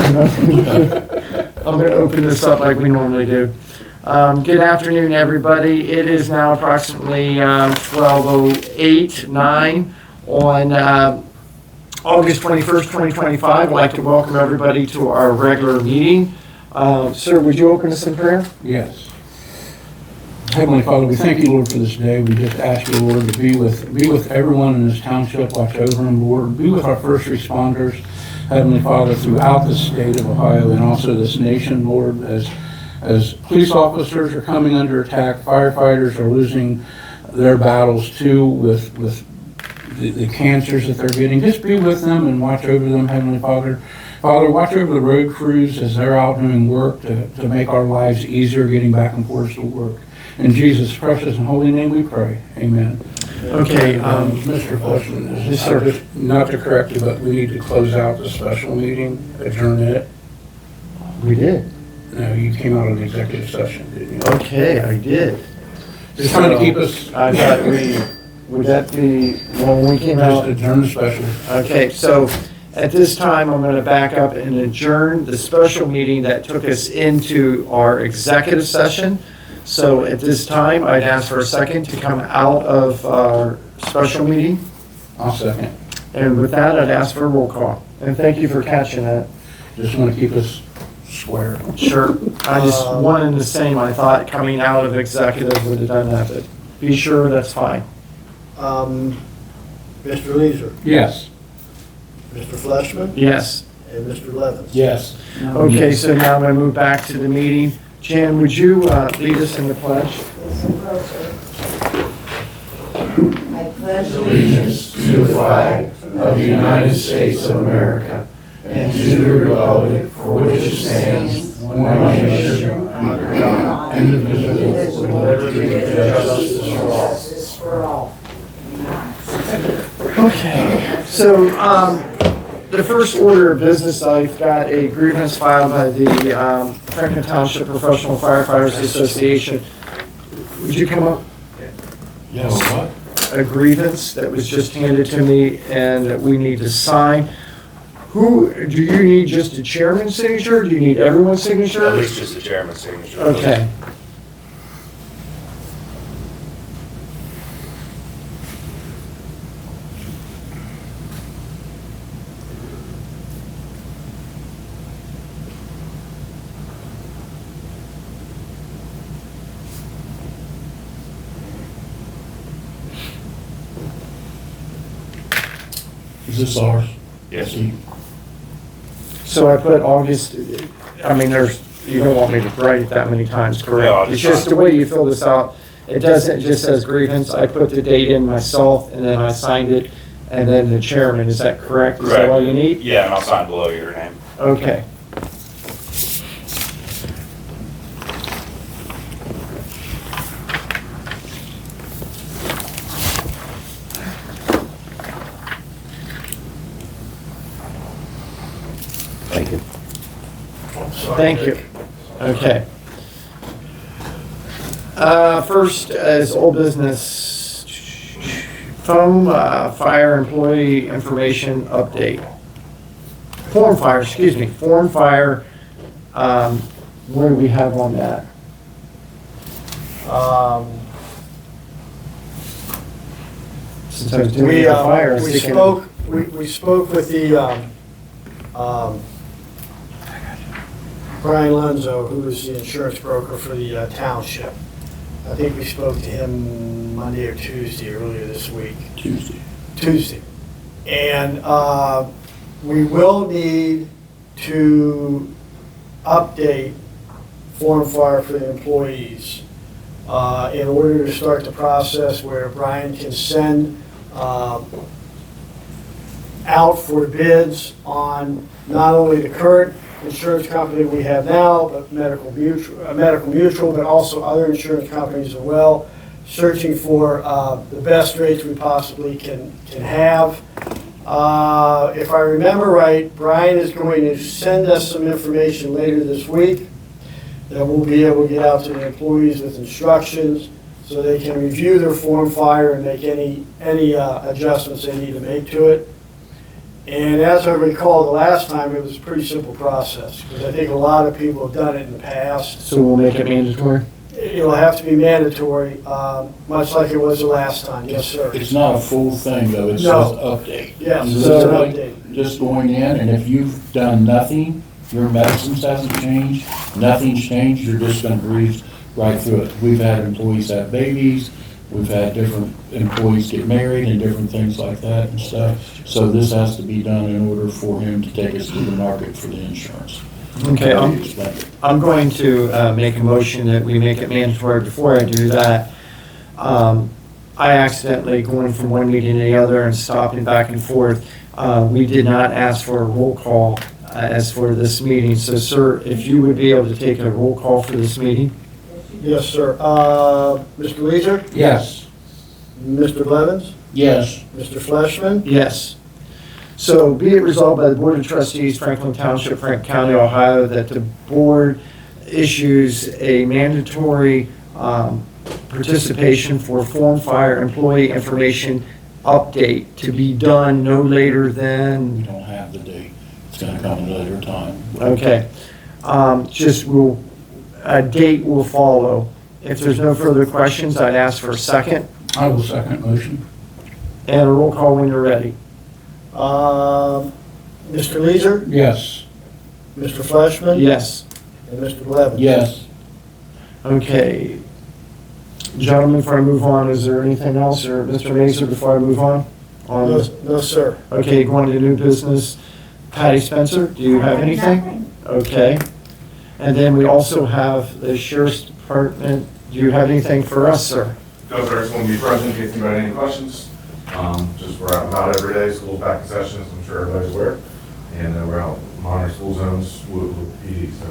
I'm going to open this up like we normally do. Good afternoon, everybody. It is now approximately 12:08, on August 21st, 2025. I'd like to welcome everybody to our regular meeting. Sir, would you open us in prayer? Yes. Heavenly Father, we thank you, Lord, for this day. We just ask you, Lord, to be with everyone in this township, watch over them, Lord. Be with our first responders, Heavenly Father, throughout the state of Ohio and also this nation, Lord, as police officers are coming under attack, firefighters are losing their battles too with the cancers that they're getting. Just be with them and watch over them, Heavenly Father. Father, watch over the road crews as they're out doing work to make our lives easier getting back and forth to work. In Jesus' precious and holy name we pray. Amen. Okay. Mr. Fleshman, not to correct you, but we need to close out the special meeting, adjourn it. We did. No, you came out of the executive session, didn't you? Okay, I did. Just trying to keep us. I thought would that be when we came out? Just adjourn the special. Okay, so at this time, I'm going to back up and adjourn the special meeting that took us into our executive session. So at this time, I'd ask for a second to come out of our special meeting. I'll second. And with that, I'd ask for a roll call. And thank you for catching that. Just want to keep us square. Sure. I just one and the same. I thought coming out of executive would have done that, but be sure that's fine. Mr. Leeser, Yes. Mr. Fleshman, Yes. and Mr. Levins. Yes. Okay, so now I'm going to move back to the meeting. Jan, would you lead us in the pledge? I pledge allegiance to the flag of the United States of America and to the republic for which it stands, one nation, under God, indivisible, with liberty and justice for all. Okay, so the first order of business, I've got a grievance filed by the Franklin Township Professional Firefighters Association. Would you come up? Yes, what? A grievance that was just handed to me and that we need to sign. Do you need just a chairman's signature? Do you need everyone's signature? At least just the chairman's signature. Okay. Is this ours? Yes. So I put August, I mean, you don't want me to write it that many times, No, I'll correct? It's just just the way you fill this out. It doesn't, it just says grievance. I put the date in myself and then I signed it and then the chairman. Is that correct? Is that Correct. all you need? Yeah, and I'll sign below your name. Okay. Thank you. Thank you. Okay. First, as old business, foam fire employee information update. Form fire, excuse me, form fire. What do we have on that? Since I was doing the fire, I was We thinking- we spoke with the, Brian Lenzo, who is the insurance broker for the township. I think we spoke to him Monday or Tuesday earlier this week. Tuesday. And we will need to update form fire for the employees in order to start the process where Brian can send out for bids on not only the current insurance company we have now, but Medical Mutual, but also other insurance companies as well, searching for the best rates we possibly can have. If I remember right, Brian is going to send us some information later this week that we'll be able to get out to the employees with instructions so they can review their form fire and make any adjustments they need to make to it. And as I recall, the last time, it was a pretty simple process, because I think a lot of people have done it in the past. So we'll make it mandatory? It'll have to be mandatory, much like it was the last time, yes, sir. It's not a full thing though, it's No. just update. Yes, It's it's an literally update. just going in, and if you've done nothing, your medicines hasn't changed, nothing's changed, you're just gonna breeze right through it. We've had employees have babies, we've had different employees get married and different things like that and stuff. So this has to be done in order for him to take us to the market for the insurance. Okay, Explain it. I'm going to make a motion that we make it mandatory. Before I do that, I accidentally going from one meeting to the other and stopping back and forth. We did not ask for a roll call as for this meeting. So, sir, if you would be able to take a roll call for this meeting? Yes, sir. Mr. Leeser, Yes. Mr. Blevins, Yes. Mr. Fleshman, Yes. So be it resolved by the Board of Trustees, Franklin Township, Franklin County, Ohio, that the board issues a mandatory participation for Form Fire employee information update to be done no later We than, don't have the date. It's gonna come at a later time. okay. A date will follow. If there's no further questions, I'd ask for a second I will second motion. and a roll call when you're ready. Mr. Leeser, Yes. Mr. Fleshman. Yes. And Mr. Blevins. Yes. Okay. Gentlemen, before I move on, is there anything else, or Mr. Mazer, before I move on? No, no, sir. Okay, going to new business. Patty Spencer, do you have anything? Nothing. Okay. And then we also have the Sheriff's Department. Do you have anything for us, sir? No, sir, I just want to be present in case anybody had any questions. Just we're out and about every day, school's back in session, as I'm sure everybody's aware. And we're out monitoring school zones with PD, so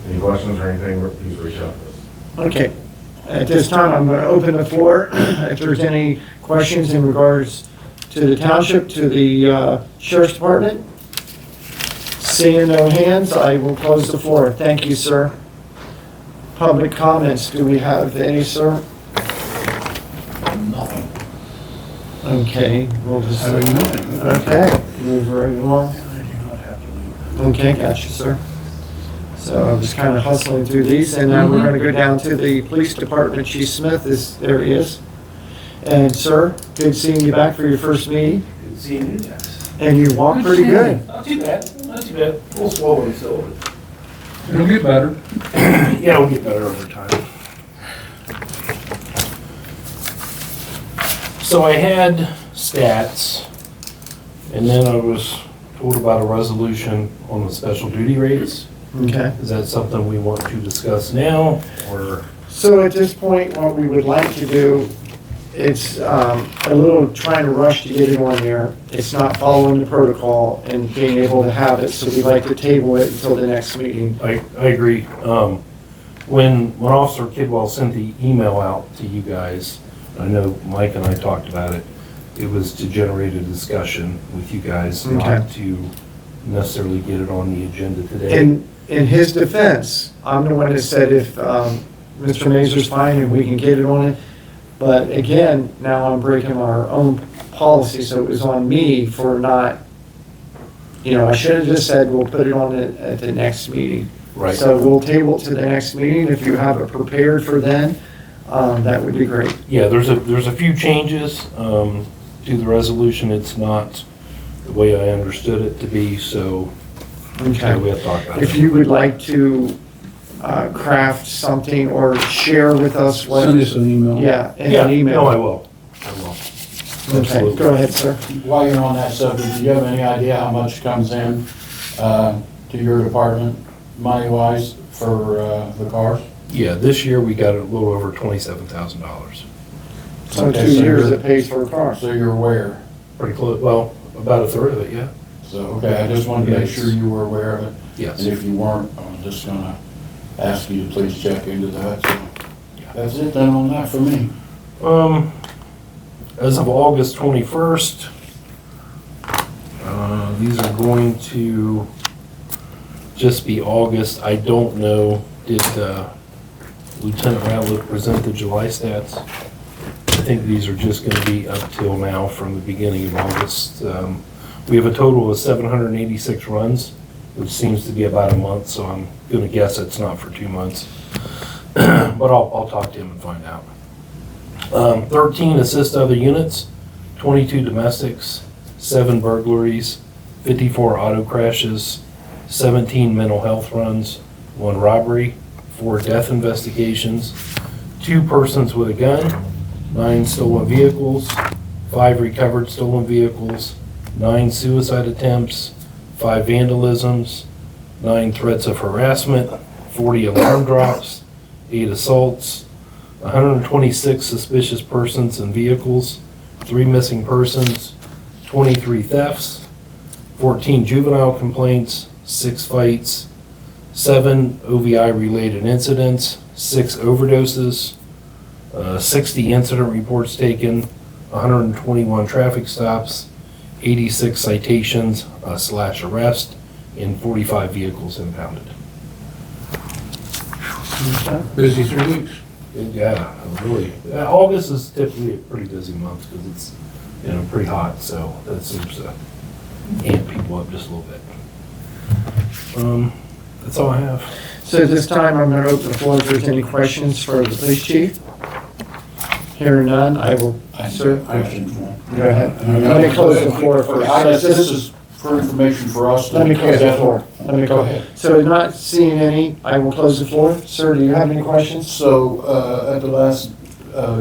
any questions or anything, please reach out to us. Okay. At this time, I'm going to open the floor. If there's any questions in regards to the township, to the Sheriff's Department. Seeing no hands, I will close the floor. Thank you, sir. Public comments, do we have any, sir? Nothing. Okay, we'll just, How do you know? okay, move right along. Okay, gotcha, sir. So I'm just kind of hustling through these, and now we're going to go down to the Police Department. Chief Smith is, there he is. And sir, good seeing you back for your first meeting, Good seeing you guys. and you walk pretty good. Not too bad, not too bad. A little swollen still. It'll get better. Yeah, we'll get better over time. So I had stats, and then I was told about a resolution on the special duty rates. Okay. Is that something we want to discuss now, or? So at this point, what we would like to do, it's a little trying to rush to get it on there. It's not following the protocol and being able to have it, so we'd like to table it until the next meeting. I agree. When Officer Kidwell sent the email out to you guys, I know Mike and I talked about it, it was to generate a discussion with you guys, not Okay. to necessarily get it on the agenda today. In his defense, I'm the one that said if Mr. Mazur's fine and we can get it on it. But again, now I'm breaking our own policy, so it was on me for not, I should have just said we'll put it on at the next meeting. Right. So we'll table it to the next meeting. If you have it prepared for then, that would be great. Yeah, there's a few changes to the resolution. It's not the way I understood it to be, so we Okay. have to talk about If it. you would like to craft something or share with us what. Send us an email. Yeah, in Yeah, an email. no, I will. I will. Okay, Absolutely. go ahead, sir. While you're on that subject, do you have any idea how much comes in to your department, money-wise, for the cars? Yeah, this year we got a little over $27,000. So Okay, 2 so years you're- it pays for a car. So you're aware. Pretty close, well, about a third of it, yeah. So, okay, I just wanted to make sure you were aware of it. Yes. And if you weren't, I'm just gonna ask you to please check into that. So that's it then on that for me. As of August 21st, these are going to just be August. I don't know, did Lieutenant Ratliff present the July stats? I think these are just gonna be up till now from the beginning of August. We have a total of 786 runs, which seems to be about a month, so I'm gonna guess it's not for 2 months. But I'll talk to him and find out. 13 assist other units, 22 domestics, 7 burglaries, 54 auto crashes, 17 mental health runs, 1 robbery, 4 death investigations, 2 persons with a gun, 9 stolen vehicles, 5 recovered stolen vehicles, 9 suicide attempts, 5 vandalisms, 9 threats of harassment, 40 alarm drops, 8 assaults, 126 suspicious persons and vehicles, 3 missing persons, 23 thefts, 14 juvenile complaints, 6 fights, 7 OVI-related incidents, 6 overdoses, 60 incident reports taken, 121 traffic stops, 86 citations / arrest, and 45 vehicles impounded. Busy 3 weeks. Yeah, really. August is typically a pretty busy month because it's, pretty hot, so that seems to amp people up just a little bit. That's all I have. So at this time, I'm going to open the floor if there's any questions for the police chief. Hearing none, I will, sir, go ahead. Let me close the floor first. This is for information for us. Let me close the floor. Let me Go close. ahead. So not seeing any, I will close the floor. Sir, do you have any questions? So, at the last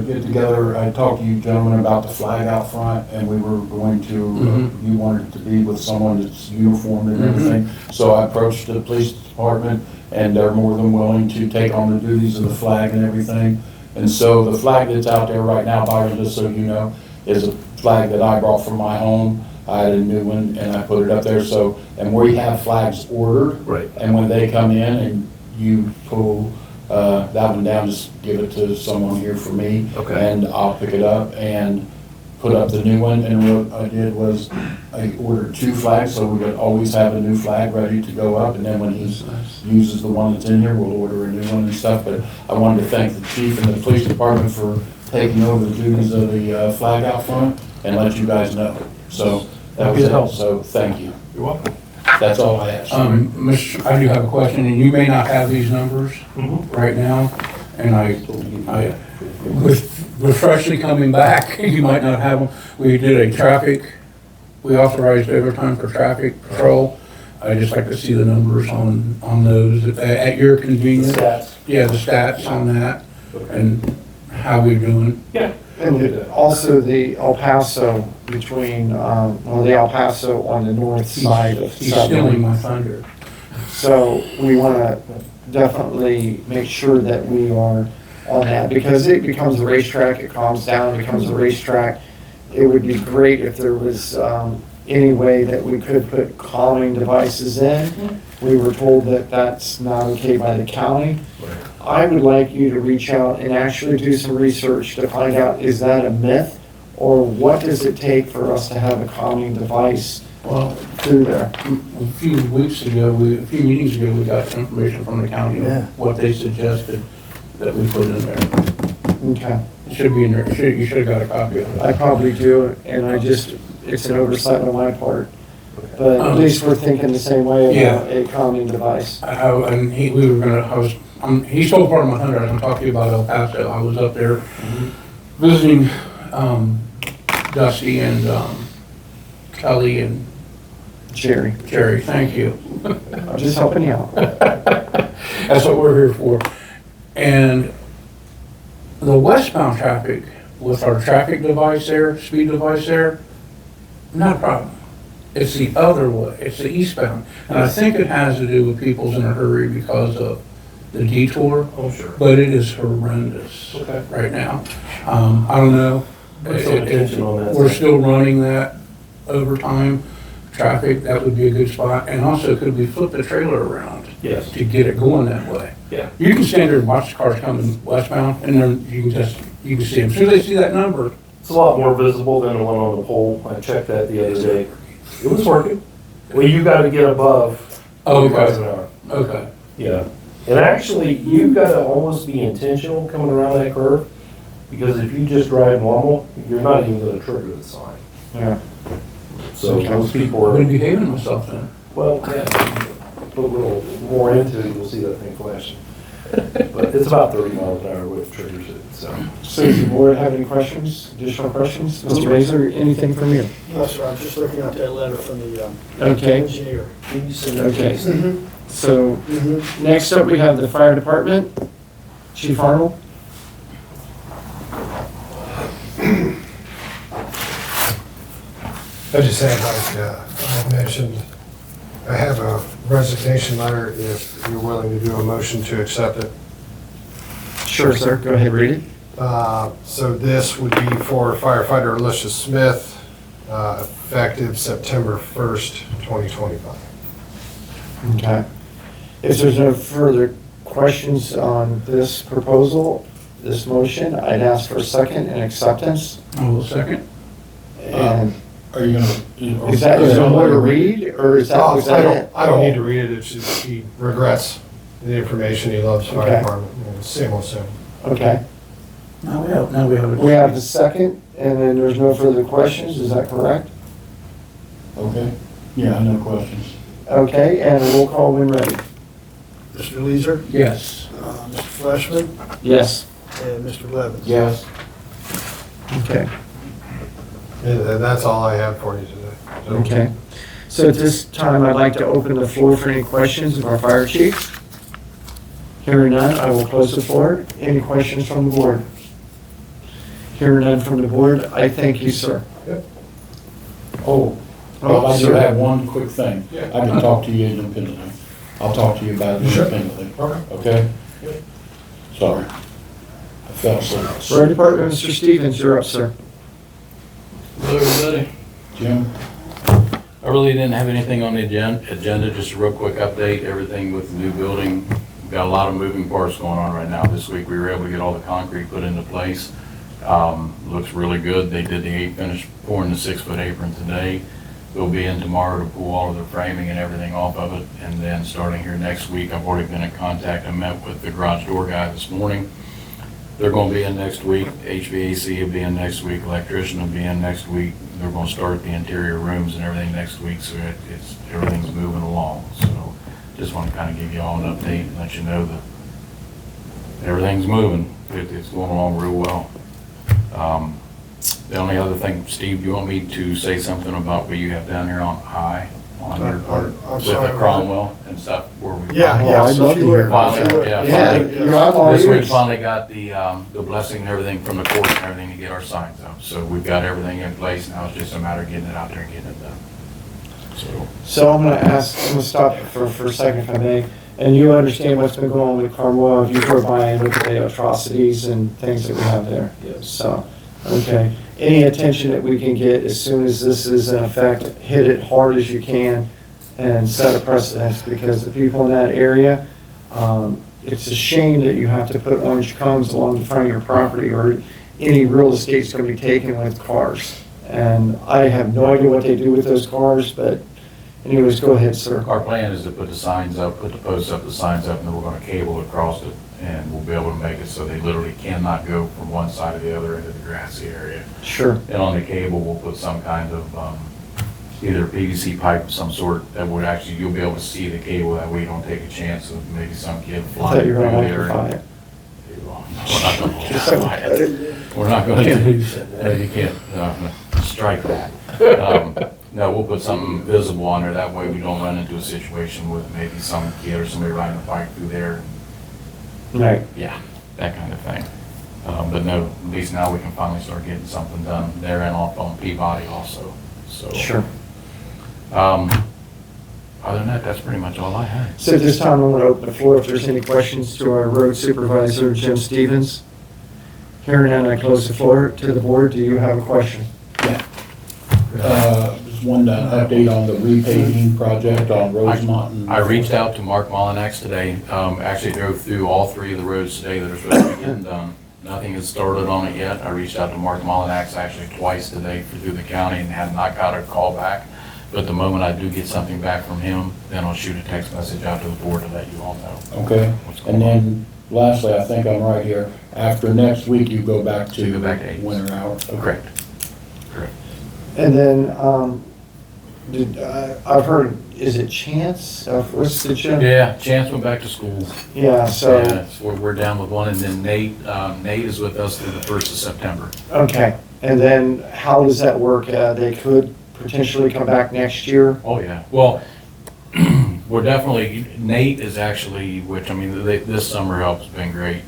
get together, I talked to you gentlemen about the flag out front, and we were going to, you wanted to be with someone that's uniformed and everything. So I approached the police department, and they're more than willing to take on the duties of the flag and everything. And so the flag that's out there right now, Byron, just so you know, is a flag that I brought from my home. I had a new one, and I put it up there, so, and we have flags ordered. Right. And when they come in and you pull that one down, just give it to someone here for me. Okay. And I'll pick it up and put up the new one. And what I did was I ordered 2 flags, so we would always have a new flag ready to go up. And then when he uses the one that's in here, we'll order a new one and stuff. But I wanted to thank the chief and the police department for taking over the duties of the flag out front and let you guys know. So that was it. So thank you. You're welcome. That's all I have. I do have a question, and you may not have these numbers right now, and I, with freshly coming back, you might not have them. We did we authorized overtime for traffic patrol. I'd just like to see the numbers on those at your convenience. Stats. Yeah, the stats on that, and how we're doing. Yeah. And also the El Paso between, the El Paso on the north side of He's stealing Sutherland. my thunder. So we want to definitely make sure that we are on that because it becomes a racetrack, it calms down, it becomes a racetrack. It would be great if there was any way that we could put calming devices in. We were told that that's not okay by the county. I would like you to reach out and actually do some research to find out, is that a myth? Or what does it take for us to have a calming device Well, through there? a few meetings ago, we got some information from the county on what they suggested that we put in there. Okay, It should be in there, you should have got a copy of I it. probably do, and it's an oversight on my part. But at least we're thinking the same way about a calming device. And he stole part of my thunder, I'm talking to you about El Paso. I was up there visiting Dusty and Kelly and Jerry, Jerry, thank you. I'm just helping you out. That's what we're here for. And the westbound traffic, with our traffic device there, speed device there, not a problem. It's the other way, it's the eastbound. And I think it has to do with people's in a hurry because of the detour, Oh, sure. but it is horrendous Okay. right now. I don't know. Put some attention on that. We're still running that overtime traffic, that would be a good spot. And also, could we flip the trailer around Yes. to get it going that way? Yeah. You can stand there and watch the cars coming westbound, and then you can see them. As soon as they see that number, It's a lot more visible than the one on the pole. I checked that the other day. It was working. Well, you gotta get above Oh, 40 miles an hour. okay. Yeah. And actually, you gotta almost be intentional coming around that curve, because if you just drive normal, you're not even gonna trigger the sign. Yeah. So Okay. those people I'm are, gonna be behaving myself then. well, yeah, put a little more into it, you'll see that thing flashing. But it's about 30 miles an hour with triggers it, so. So does the board have any questions, additional questions? Mr. Mazur, anything from you? No, sir, I'm just looking at that letter from the Okay, engineer. Can you send that to okay. me? So next up, we have the fire department. Chief Arnold? I just had, like I mentioned, I have a resignation letter if you're willing to do a motion to accept it. Sure, sir. Go ahead, read it. So this would be for firefighter Alicia Smith, effective September 1st, 2025. Okay. If there's no further questions on this proposal, this motion, I'd ask for a second and acceptance. I will second. And Are you gonna? is that, is there more to read, or is that, was that it? I don't need to read it, it's just he regrets the information, he loves fire Okay. department, same old same. Okay. Now we have it. We have the second, and then there's no further questions, is that correct? Okay, yeah, no questions. Okay, and a roll call when ready. Mr. Leeser, Yes. Mr. Fleshman, Yes. and Mr. Levens. Yes. Okay. And that's all I have for you today. So- Okay. So at this time, I'd like to open the floor for any questions of our fire chief. Hearing none, I will close the floor. Any questions from the board? Hearing none from the board, I thank you, sir. Oh, well, I do sir. have one quick thing. Yeah. I can talk to you independently. I'll talk to you about it Sure. independently. Okay. Okay? Sorry. I fell asleep. Fire Department, Mr. Stevens, you're up, sir. Hello, everybody. Jim? I really didn't have anything on the agenda, just a real quick update, everything with the new building. We've got a lot of moving parts going on right now. This week, we were able to get all the concrete put into place. Looks really good. They did finished pouring the 6-foot apron today. They'll be in tomorrow to pull all of the framing and everything off of it. And then starting here next week, I've already been in contact. I met with the garage door guy this morning. They're gonna be in next week. HVAC will be in next week. Electrician will be in next week. They're gonna start the interior rooms and everything next week, so everything's moving along. So just want to kind of give you all an update and let you know that everything's moving. It's going along real well. The only other thing, Steve, do you want me to say something about what you have down here on your part? I'm With sorry, the what? Cromwell and stuff where we. Yeah, Oh, yeah. I'd so love if to you hear would- about if you it. would- Yeah, Yeah, you're on all This week ears. finally got the blessing and everything from the court and everything to get our signs up. So we've got everything in place, now it's just a matter of getting it out there and getting it done. So, So I'm gonna stop for a second if I may. And you understand what's been going on with Carmel, if you drove by and looked at the atrocities and things that we have there. yes. So, okay, any attention that we can get as soon as this is in effect, hit it hard as you can and set a precedence, because the people in that area, it's a shame that you have to put orange cones along the front of your property, or any real estate's gonna be taken with cars. And I have no idea what they do with those cars, but anyways, go ahead, sir. Our plan is to put the signs up, put the posts up, the signs up, and then we're gonna cable across it, and we'll be able to make it so they literally cannot go from one side to the other into the grassy area. Sure. And on the cable, we'll put some kind of, either PVC pipe of some sort that would actually, you'll be able to see the cable, that way you don't take a chance of maybe some kid I flying thought through you were there. gonna electrify it. We're not gonna electrify it. We're not gonna, you can't, strike that. No, we'll put something visible on there, that way we don't run into a situation with maybe some kid or somebody riding a bike through there. Right. Yeah, that kind of thing. But no, at least now we can finally start getting something done there and off on Peabody also, so. Sure. Other than that, that's pretty much all I had. So at this time, I'm going to open the floor if there's any questions to our road supervisor, Jim Stevens. Hearing none, I close the floor to the board. Do you have a question? Just one update on the repaving project on Rosemont. and- I reached out to Mark Molinax today, actually drove through all 3 of the roads today that are supposed to be getting done. Nothing has started on it yet. I reached out to Mark Molinax actually twice today through the county and have not got a call back. But the moment I do get something back from him, then I'll shoot a text message out to the board to let you all know. Okay, What's going and on. then lastly, I think I'm right here, after next week, you go back So you to go back to 8. winter hours. Correct. Correct. And then I've heard, is it Chance? What's the gym? Yeah, Chance went back to school. Yeah, so, Yeah, so we're down with one, and then Nate is with us through the 1st of September. okay. And then how does that work? They could potentially come back next year? Oh, yeah. Well, we're definitely, Nate is actually, which, I mean, this summer help has been great.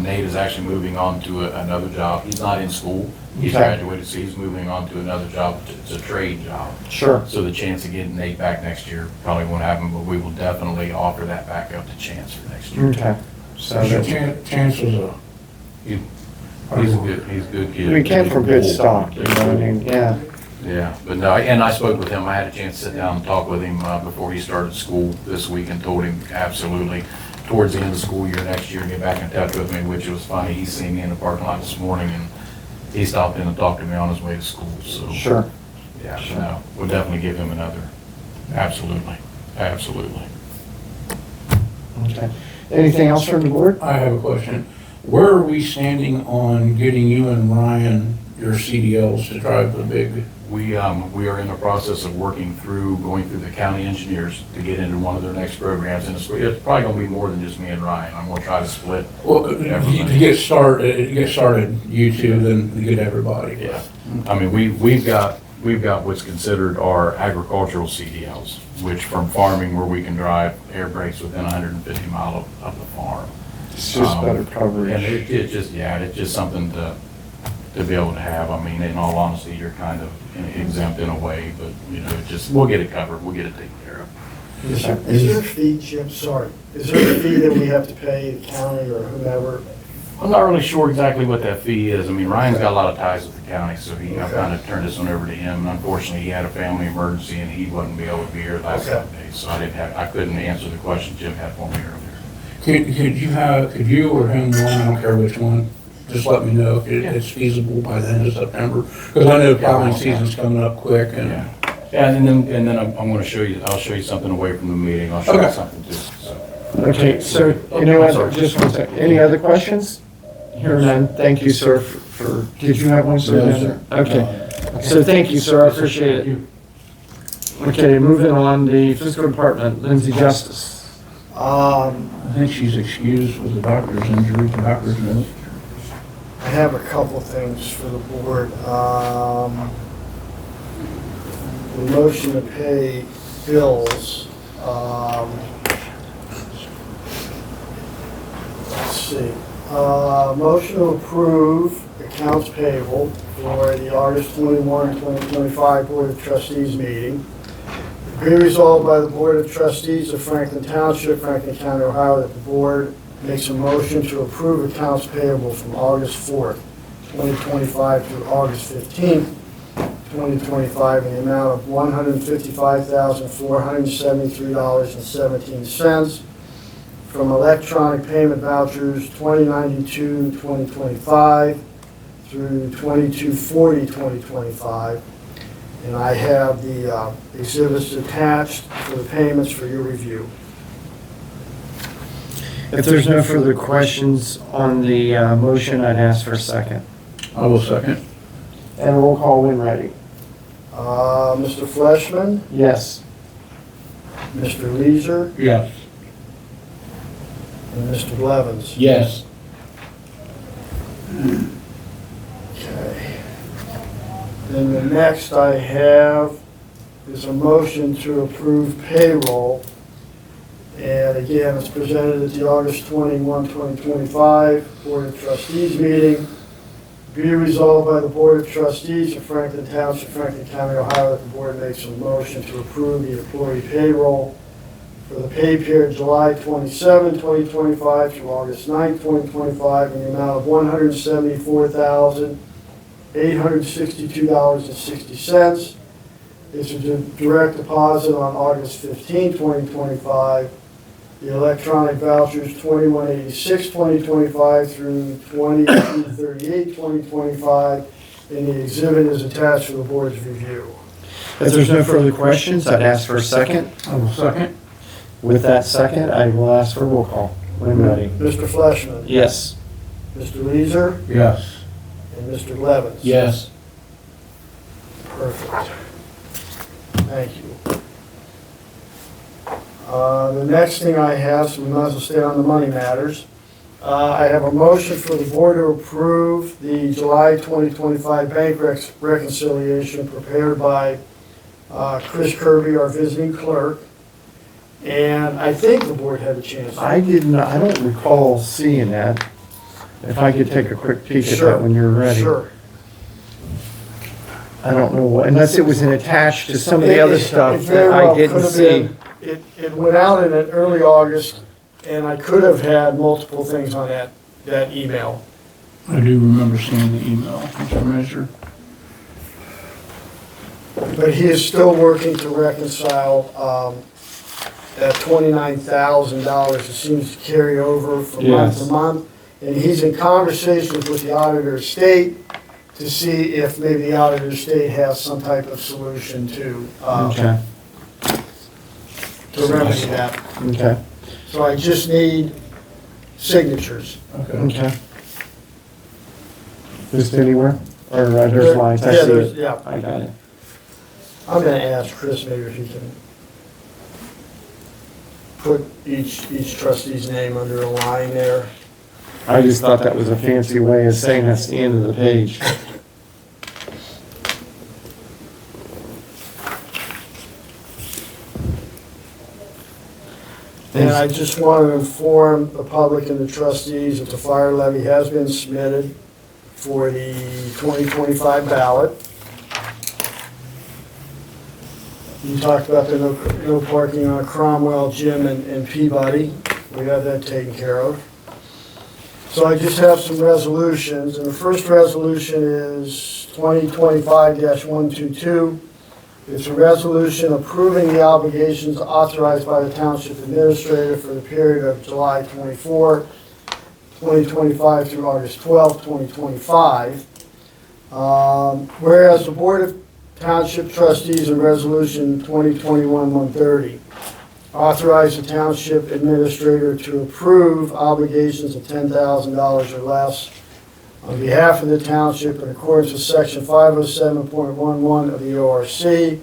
Nate is actually moving on to another job. He's not in school. He's Okay. graduated, so he's moving on to another job. It's a trade job. Sure. So the chance of getting Nate back next year probably won't happen, but we will definitely offer that back up to Chance for next year. Okay. So that's, Chance was He's a good kid. we came from good stock, you know what I mean? Yeah. Yeah, but no, and I spoke with him, I had a chance to sit down and talk with him before he started school this week and told him absolutely towards the end of the school year next year, get back in touch with me, which was funny. He seen me in the parking lot this morning and he stopped in and talked to me on his way to school, so. Sure. Yeah, no, we'll definitely give him another, absolutely, absolutely. Okay. Anything else from the board? I have a question. Where are we standing on getting you and Ryan your CDLs to drive the big? We are in the process of going through the county engineers to get into one of their next programs, and it's probably gonna be more than just me and Ryan. I'm gonna try to split. Well, to get started, you two, then to get everybody. Yeah, I mean, we've got what's considered our agricultural CDLs, which from farming where we can drive air brakes within 150 mile of the farm. It's just better And coverage. it's just something to be able to have. I mean, in all honesty, you're kind of exempt in a way, but, you know, we'll get it covered, we'll get it taken care of. Is there a fee, Jim, sorry, is there a fee that we have to pay the county or whomever? I'm not really sure exactly what that fee is. I mean, Ryan's got a lot of ties with the county, so I kind of turned this one over to him. And unfortunately, he had a family emergency and he wouldn't be able to be here the last couple days, so I couldn't answer the question Jim had for me earlier. Could you or him, one, I don't care which one, just let me know if it's feasible by the end of September? Because I know plowing season's coming up quick and. Yeah, and then I'm going to show you, I'll show you something away from the meeting. I'll show you Okay. something too, so. Okay, so, you know what, just one second. Any other questions? Here none. Thank you, sir, for, did you have one, sir? No, sir. Okay. So thank you, sir, I appreciate it. Okay, moving on, the fiscal department, Lindsay Justice. I think she's excused with the doctor's injury, the doctor's note. I have a couple things for the board. The motion to pay bills. Let's see. Motion to approve accounts payable for the August 21, 2025 Board of Trustees meeting. Be resolved by the Board of Trustees of Franklin Township, Franklin County, Ohio, that the board makes a motion to approve accounts payable from August 4th, 2025 through August 15th, 2025 in the amount of $155,473.17 from electronic payment vouchers 2092, 2025 through 2240, 2025. And I have the exhibits attached for the payments for your review. If there's no further questions on the motion, I'd ask for a second. I will second. And roll call when ready. Mr. Fleshman, Yes. Mr. Leeser, Yes. and Mr. Blevins. Yes. Okay. Then the next I have is a motion to approve payroll. And again, it's presented at the August 21, 2025 Board of Trustees meeting. Be resolved by the Board of Trustees of Franklin Township, Franklin County, Ohio, that the board makes a motion to approve the employee payroll for the pay period July 27, 2025 through August 9, 2025 in the amount of $174,862.60. It's a direct deposit on August 15, 2025. The electronic vouchers 2186, 2025 through 2238, 2025, and the exhibit is attached for the board's review. If there's no further questions, I'd ask for a second. I will second. With that second, I will ask for roll call when ready. Mr. Fleshman. Yes. Mr. Leeser. Yes. And Mr. Blevins. Yes. Perfect. Thank you. The next thing I have, so we might as well stay on the money matters. I have a motion for the board to approve the July 2025 bank reconciliation prepared by Chris Kirby, our visiting clerk. And I think the board had a chance. I don't recall seeing that. If I could take a quick peek at that when you're ready. Sure. I don't know, unless it was attached to some of the other It stuff very that I well didn't could have see. been. It went out in early August, and I could have had multiple things on that email. I do remember seeing the email, Mr. Measure. But he is still working to reconcile that $29,000 that seems to carry over from month to Yes. month. And he's in conversations with the auditor of state to see if maybe the auditor of state has some type of solution to Okay, remedy that. okay, So I just need signatures. Okay. okay. Just anywhere? Or there's lines, I Yeah, see there's- it. yeah. I got it. I'm gonna ask Chris maybe if he can put each trustee's name under a line there. I just thought that was a fancy way of saying that's the end of the page. And I just want to inform the public and the trustees that the fire levy has been submitted for the 2025 ballot. You talked about the no parking on Cromwell, Jim, and Peabody. We have that taken care of. So I just have some resolutions, and the first resolution is 2025-122. It's a resolution approving the obligations authorized by the Township Administrator for the period of July 24, 2025 through August 12, 2025. Whereas the Board of Township Trustees in Resolution 2021-130 authorize the Township Administrator to approve obligations of $10,000 or less on behalf of the township in accordance with section 507.11 of the ORC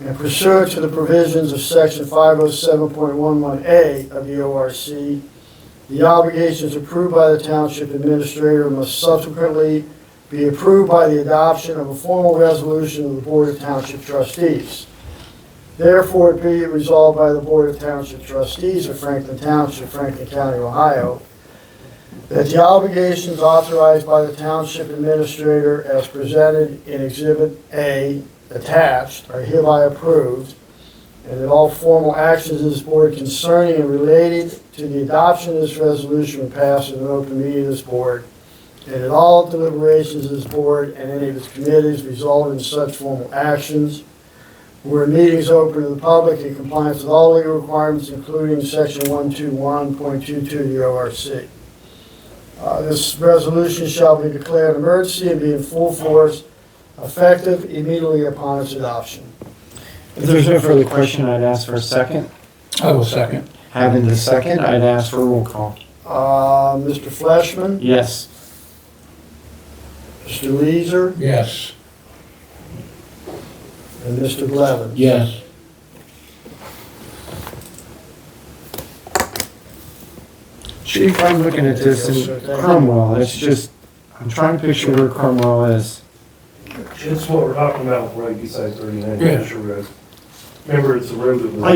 and pursuant to the provisions of section 507.11A of the ORC, the obligations approved by the township administrator must subsequently be approved by the adoption of a formal resolution of the Board of Township Trustees. Therefore, be it resolved by the Board of Township Trustees of Franklin Township, Franklin County, Ohio, that the obligations authorized by the Township Administrator as presented in Exhibit A attached are hereby approved, and that all formal actions of this Board concerning and related to the adoption of this resolution will pass in an open meeting of this Board, and that all deliberations of this Board and any of its committees result in such formal actions. Where meetings open to the public in compliance with all legal requirements, including section 121.22 of the ORC. This resolution shall be declared an emergency and be in full force, effective immediately upon its adoption. If there's no further question, I'd ask for a second. I will second. Having the second, I'd ask for a roll call. Mr. Fleshman, Yes. Mr. Leeser, Yes. and Mr. Blevins. Yes. Chief, I'm looking at this in Cromwell, it's just, I'm trying to picture where Cromwell is. It's what we're talking about right beside 39 Yeah. Fisher Road. Remember, it's the road that was. Oh,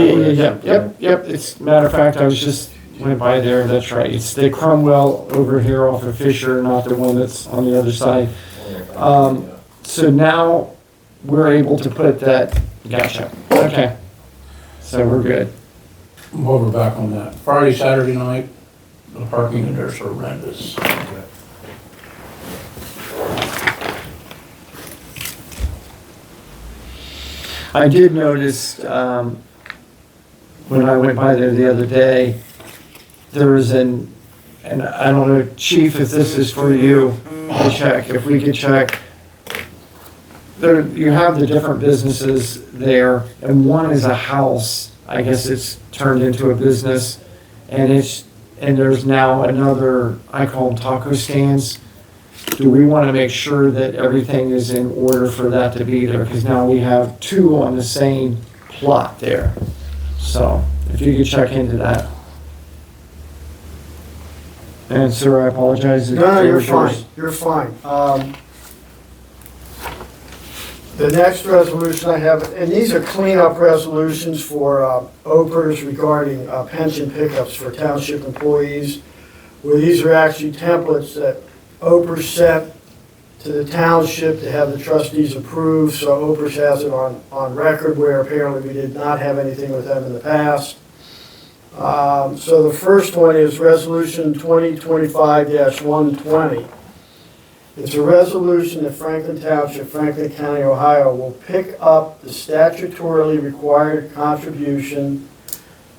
yep, it's, matter of fact, I was just, went by there, that's right, it's the Cromwell over here off of Fisher, not the one that's on the other side. So now, we're able to put that, gotcha, okay. So we're good. While we're back on that, Friday, Saturday night, the parking in there's horrendous. I did notice, when I went by there the other day, there was and I don't know, Chief, if this is for you, to check, if we could check. There, you have the different businesses there, and one is a house, I guess it's turned into a business, and there's now another, I call them taco stands. Do we want to make sure that everything is in order for that to be there? Because now we have two on the same plot there. So If you could check into that. And sir, I apologize. if No, it you're was yours. fine, you're fine. The next resolution I have, and these are cleanup resolutions for OPERS regarding pension pickups for township employees, where these are actually templates that OPERS sent to the township to have the trustees approve, so OPERS has it on record, where apparently we did not have anything with them in the past. So the first one is Resolution 2025-120. It's a resolution that Franklin Township, Franklin County, Ohio will pick up the statutorily required contribution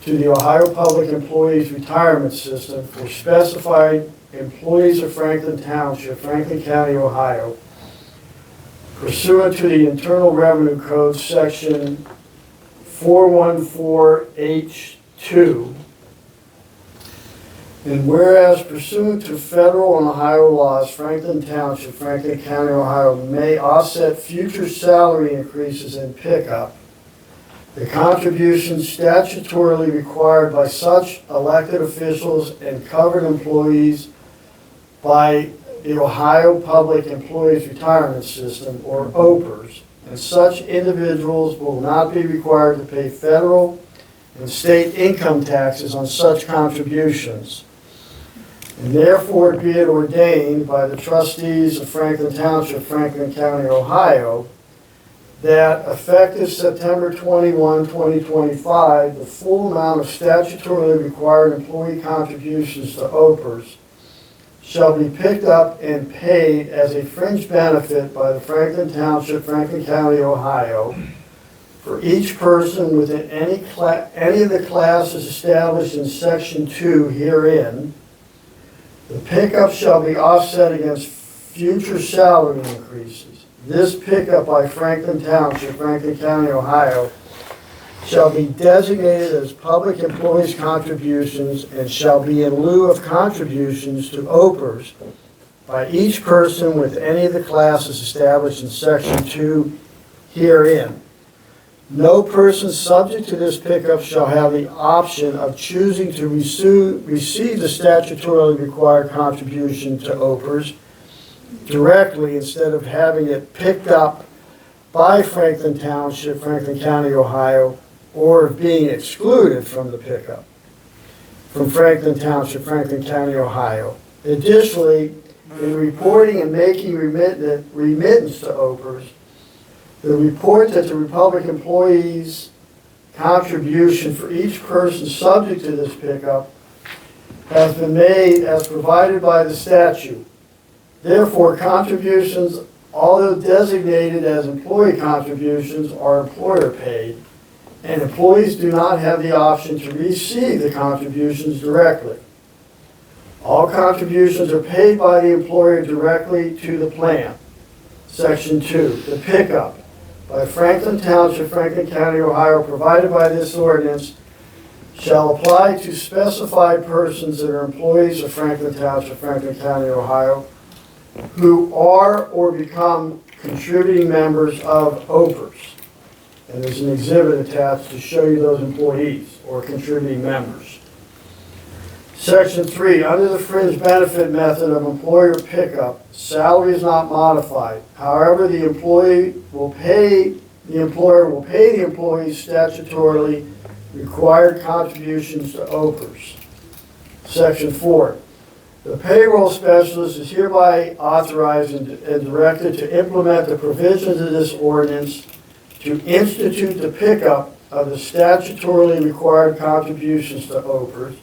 to the Ohio Public Employees Retirement System for specified employees of Franklin Township, Franklin County, Ohio, pursuant to the Internal Revenue Code, Section 414H2. And whereas pursuant to federal and Ohio laws, Franklin Township, Franklin County, Ohio may offset future salary increases in pickup, the contributions statutorily required by such elected officials and covered employees by the Ohio Public Employees Retirement System, or OPERS, and such individuals will not be required to pay federal and state income taxes on such contributions. And therefore be it ordained by the trustees of Franklin Township, Franklin County, Ohio, that effective September 21, 2025, the full amount of statutorily required employee contributions to OPERS shall be picked up and paid as a fringe benefit by the Franklin Township, Franklin County, Ohio, for each person within any of the classes established in Section 2 herein. The pickup shall be offset against future salary increases. This pickup by Franklin Township, Franklin County, Ohio, shall be designated as public employees' contributions and shall be in lieu of contributions to OPERS by each person with any of the classes established in Section 2 herein. No person subject to this pickup shall have the option of choosing to receive the statutorily required contribution to OPERS directly instead of having it picked up by Franklin Township, Franklin County, Ohio, or of being excluded from the pickup from Franklin Township, Franklin County, Ohio. Additionally, in reporting and making remittance to OPERS, the report that the Republic employees' contribution for each person subject to this pickup has been made as provided by the statute. Therefore, contributions, although designated as employee contributions, are employer paid, and employees do not have the option to receive the contributions directly. All contributions are paid by the employer directly to the plan. Section 2, the pickup by Franklin Township, Franklin County, Ohio, provided by this ordinance, shall apply to specified persons that are employees of Franklin Township, Franklin County, Ohio, who are or become contributing members of OPERS. And there's an exhibit attached to show you those employees or contributing members. Section 3, under the fringe benefit method of employer pickup, salary is not modified. However, the employer will pay the employee's statutorily required contributions to OPERS. Section 4, the payroll specialist is hereby authorized and directed to implement the provisions of this ordinance to institute the pickup of the statutorily required contributions to OPERS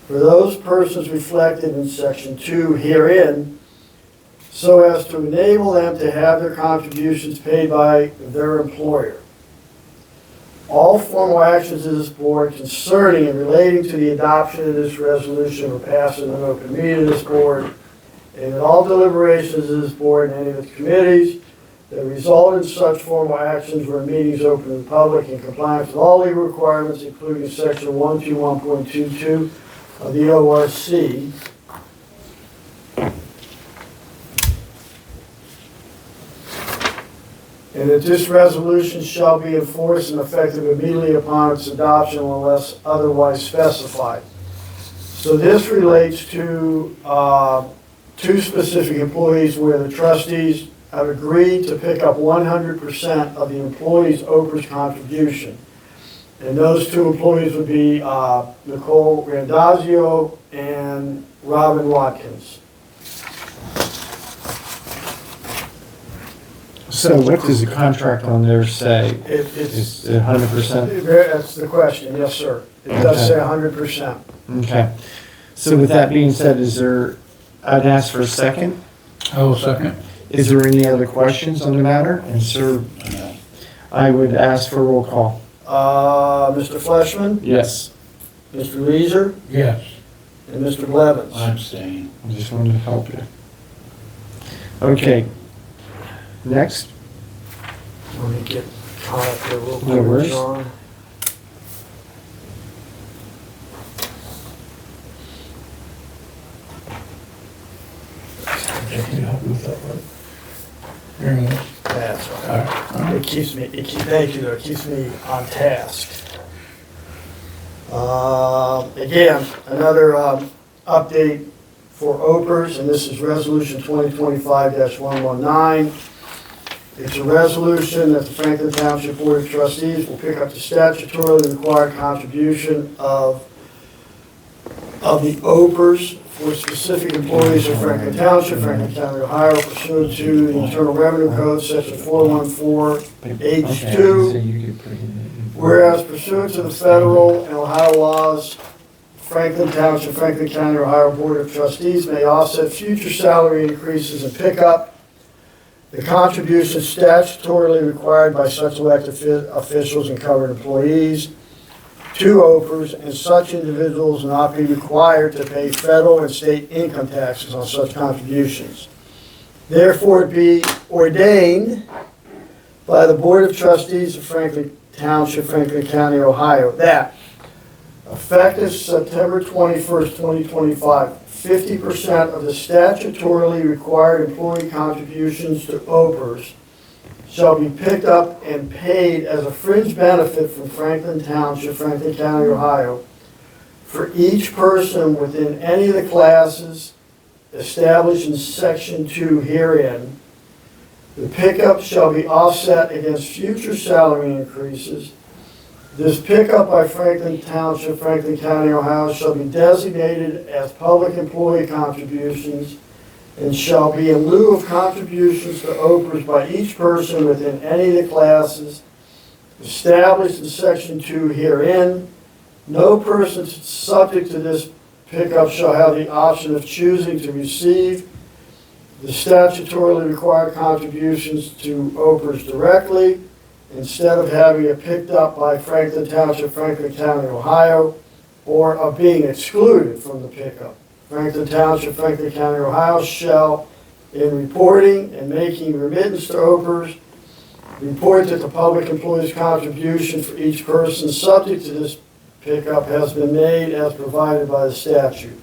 for those persons reflected in Section 2 herein, so as to enable them to have their contributions paid by their employer. All formal actions of this board concerning and relating to the adoption of this resolution were passed in an open meeting of this board, and in all deliberations of this board and any of its committees that resulted in such formal actions were meetings open to the public in compliance with all legal requirements, including Section 121.22 of the ORC. And and that this resolution shall be enforced and effective immediately upon its adoption unless otherwise specified. So this relates to two specific employees where the trustees have agreed to pick up 100% of the employee's OPERS contribution. And those two employees would be Nicole Randazio and Robin Watkins. So what does the contract on there say? It's, Is it 100%? that's the question, yes, sir. It does say 100%. Okay. So with that being said, I'd ask for a second. I will second. Is there any other questions on the matter? And sir, I would ask for a roll call. Mr. Fleshman, Yes. Mr. Leeser, Yes. and Mr. Blevins. I abstain. I just wanted to help you. Okay. Next. Let me get caught up here real No quick, worries. John. Can you help me with that one? Very much. That's All right. right. It keeps me, thank you, though, it keeps me on task. Again, another update for OPERS, and this is Resolution 2025-119. It's a resolution that the Franklin Township Board of Trustees will pick up the statutorily required contribution of the OPERS for specific employees of Franklin Township, Franklin County, Ohio, pursuant to the Internal Revenue Code, Section 414H2. Whereas pursuant to the federal and Ohio laws, Franklin Township, Franklin County, Ohio Board of Trustees may offset future salary increases and pickup the contributions statutorily required by such elected officials and covered employees to OPERS, and such individuals not be required to pay federal and state income taxes on such contributions. Therefore, it be ordained by the Board of Trustees of Franklin Township, Franklin County, Ohio, that effective September 21st, 2025, 50% of the statutorily required employee contributions to OPERS shall be picked up and paid as a fringe benefit from Franklin Township, Franklin County, Ohio, for each person within any of the classes established in Section 2 herein. The pickup shall be offset against future salary increases. This pickup by Franklin Township, Franklin County, Ohio shall be designated as public employee contributions and shall be in lieu of contributions to OPERS by each person within any of the classes established in Section 2 herein. No person subject to this pickup shall have the option of choosing to receive the statutorily required contributions to OPERS directly instead of having it picked up by Franklin Township, Franklin County, Ohio, or of being excluded from the pickup. Franklin Township, Franklin County, Ohio shall, in reporting and making remittance to OPERS, report that the public employee's contribution for each person subject to this pickup has been made as provided by the statute.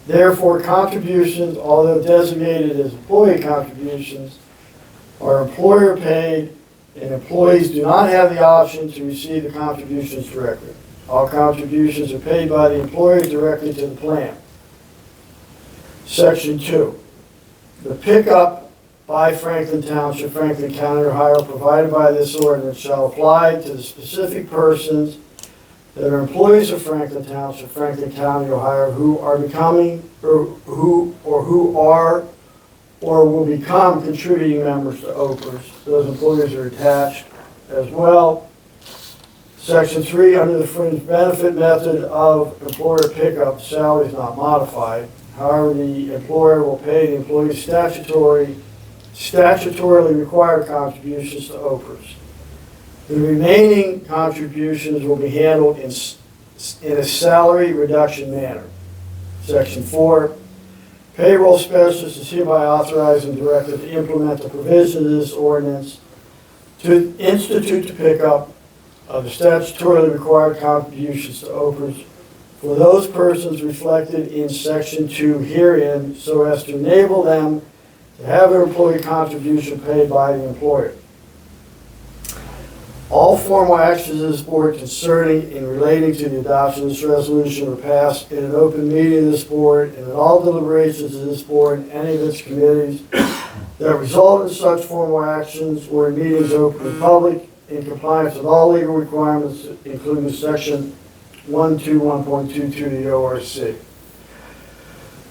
Therefore, contributions, although designated as employee contributions, are employer paid, and employees do not have the option to receive the contributions directly. All contributions are paid by the employer directly to the plan. Section 2. The pickup by Franklin Township, Franklin County, Ohio, provided by this ordinance shall apply to the specific persons that are employees of Franklin Township, Franklin County, Ohio, who are becoming, or who are, or will become contributing members to OPERS. Those employees are attached as well. Section 3, under the fringe benefit method of employer pickup, the salary is not modified. However, the employer will pay the employee's statutorily required contributions to OPERS. The remaining contributions will be handled in a salary reduction manner. Section 4, payroll specialist is hereby authorized and directed to implement the provision of this ordinance to institute the pickup of the statutorily required contributions to OPERS for those persons reflected in Section 2 herein, so as to enable them to have their employee contribution paid by the employer. formal actions of this board concerning and relating to the adoption of this resolution are passed in an open meeting of this board and in all deliberations of this board and any of its committees that result in such formal actions or in meetings open to the public in compliance with all legal requirements, including section 121.22 of the ORC.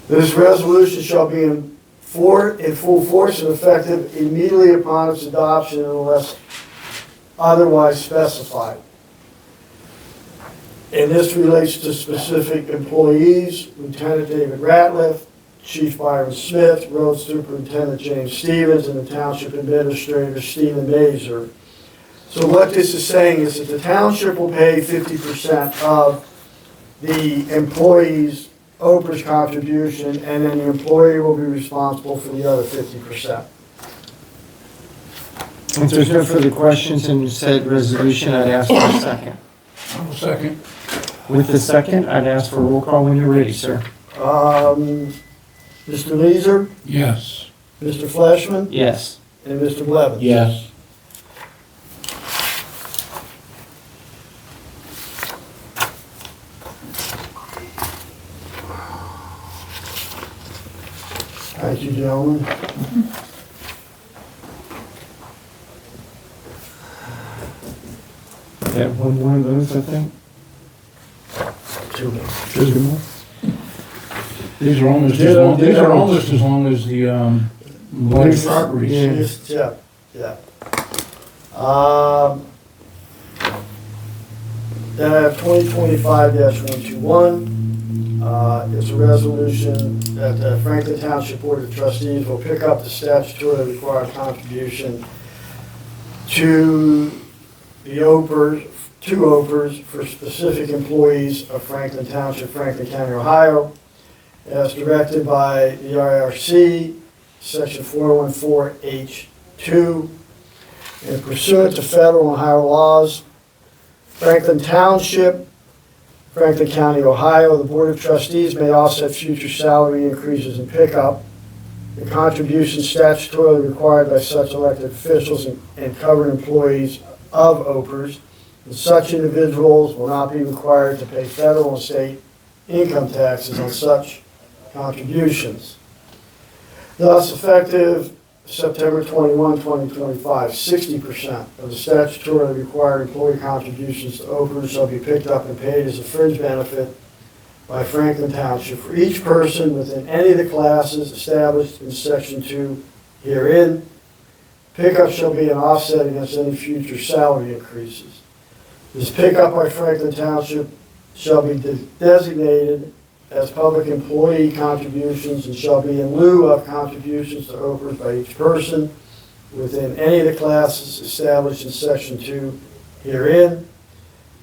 This resolution shall be in full force and effective immediately upon its adoption unless otherwise specified. And this relates to specific employees: Lieutenant David Ratliff, Chief Byron Smith, Road Superintendent James Stevens, and the Township Administrator Stephen Mazer. So what this is saying is that the township will pay 50% of the employee's OPERS contribution, and then the employee will be responsible for the other 50%. If there's no further questions in said resolution, I'd ask for a second. I'll second. With the second, I'd ask for a roll call when you're ready, sir. Mr. Leeser, Yes. Mr. Fleshman, Yes. and Mr. Blevins. Yes. Thank you, gentlemen. Yeah, one of those, I think. Two. Two more. These are almost as long, these are almost as long as the, large properties. Yeah. Yes, yeah. Then I have 2025-121. It's a resolution that the Franklin Township Board of Trustees will pick up the statutorily required contribution to the OPERS, for specific employees of Franklin Township, Franklin County, Ohio, as directed by the IRC, section 414H2, and pursuant to federal and Ohio laws, Franklin Township, Franklin County, Ohio, the Board of Trustees may offset future salary increases in pickup. The contributions statutorily required by such elected officials and covered employees of OPERS, and such individuals will not be required to pay federal and state income taxes on such contributions. Thus, effective September 21, 2025, 60% of the statutorily required employee contributions to OPERS shall be picked up and paid as a fringe benefit by Franklin Township for each person within any of the classes established in Section 2 herein. Pickup shall be an offset against any future salary increases. This pickup by Franklin Township shall be designated as public employee contributions and shall be in lieu of contributions to OPERS by each person within any of the classes established in Section 2 herein.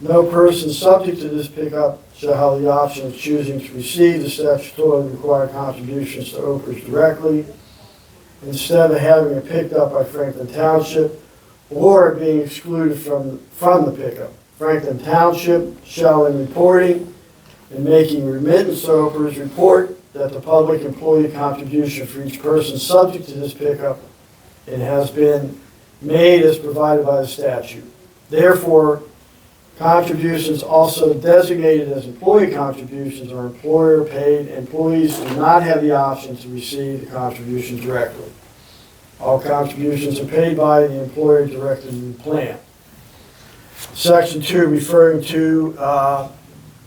No person subject to this pickup shall have the option of choosing to receive the statutorily required contributions to OPERS directly, instead of having it picked up by Franklin Township or being excluded from the pickup. Franklin Township shall, in reporting and making remittance to OPERS, report that the public employee contribution for each person subject to this pickup and has been made as provided by the statute. Therefore, contributions also designated as employee contributions or employer-paid employees do not have the option to receive the contribution directly. All contributions are paid by the employer directly to the plan. Section 2, referring to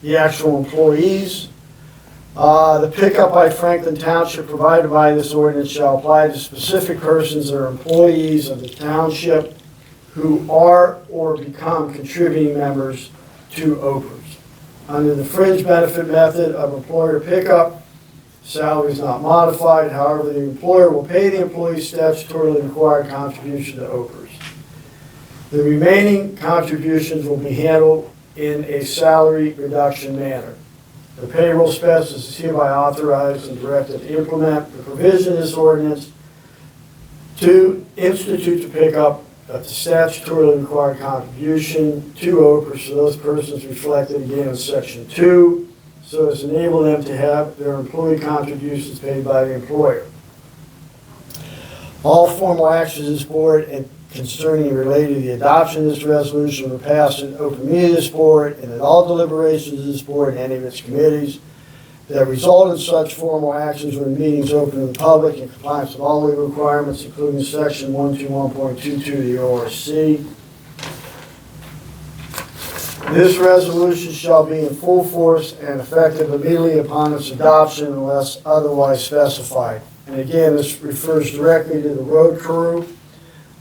the actual employees. The pickup by Franklin Township provided by this ordinance shall apply to specific persons that are employees of the township who are or become contributing members to OPERS. Under the fringe benefit method of employer pickup, salary is not modified. However, the employer will pay the employee's statutorily required contribution to OPERS. The remaining contributions will be handled in a salary reduction manner. The payroll specialist is hereby authorized and directed to implement the provision of this ordinance to institute the pickup of the statutorily required contribution to OPERS for those persons reflected again in Section 2, so as to enable them to have their employee contributions paid by the employer. All formal actions of this board and concerning and related to the adoption of this resolution were passed in open meeting of this board and in all deliberations of this board and any of its committees that result in such formal actions when meetings open to the public in compliance with all legal requirements, including section 121.22 of the ORC. This resolution shall be in full force and effective immediately upon its adoption unless otherwise specified. And again, this refers directly to the road crew.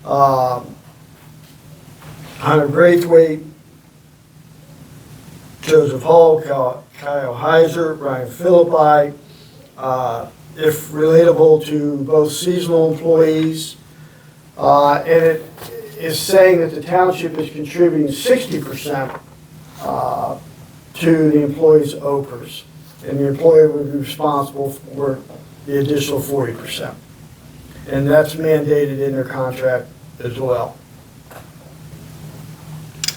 Hunter Braithwaite, Joseph Hall, Kyle Heiser, Brian Philippi, if relatable to both seasonal employees. And it is saying that the township is contributing 60% to the employees' OPERS. And the employer would be responsible for the additional 40%. And that's mandated in their contract as well.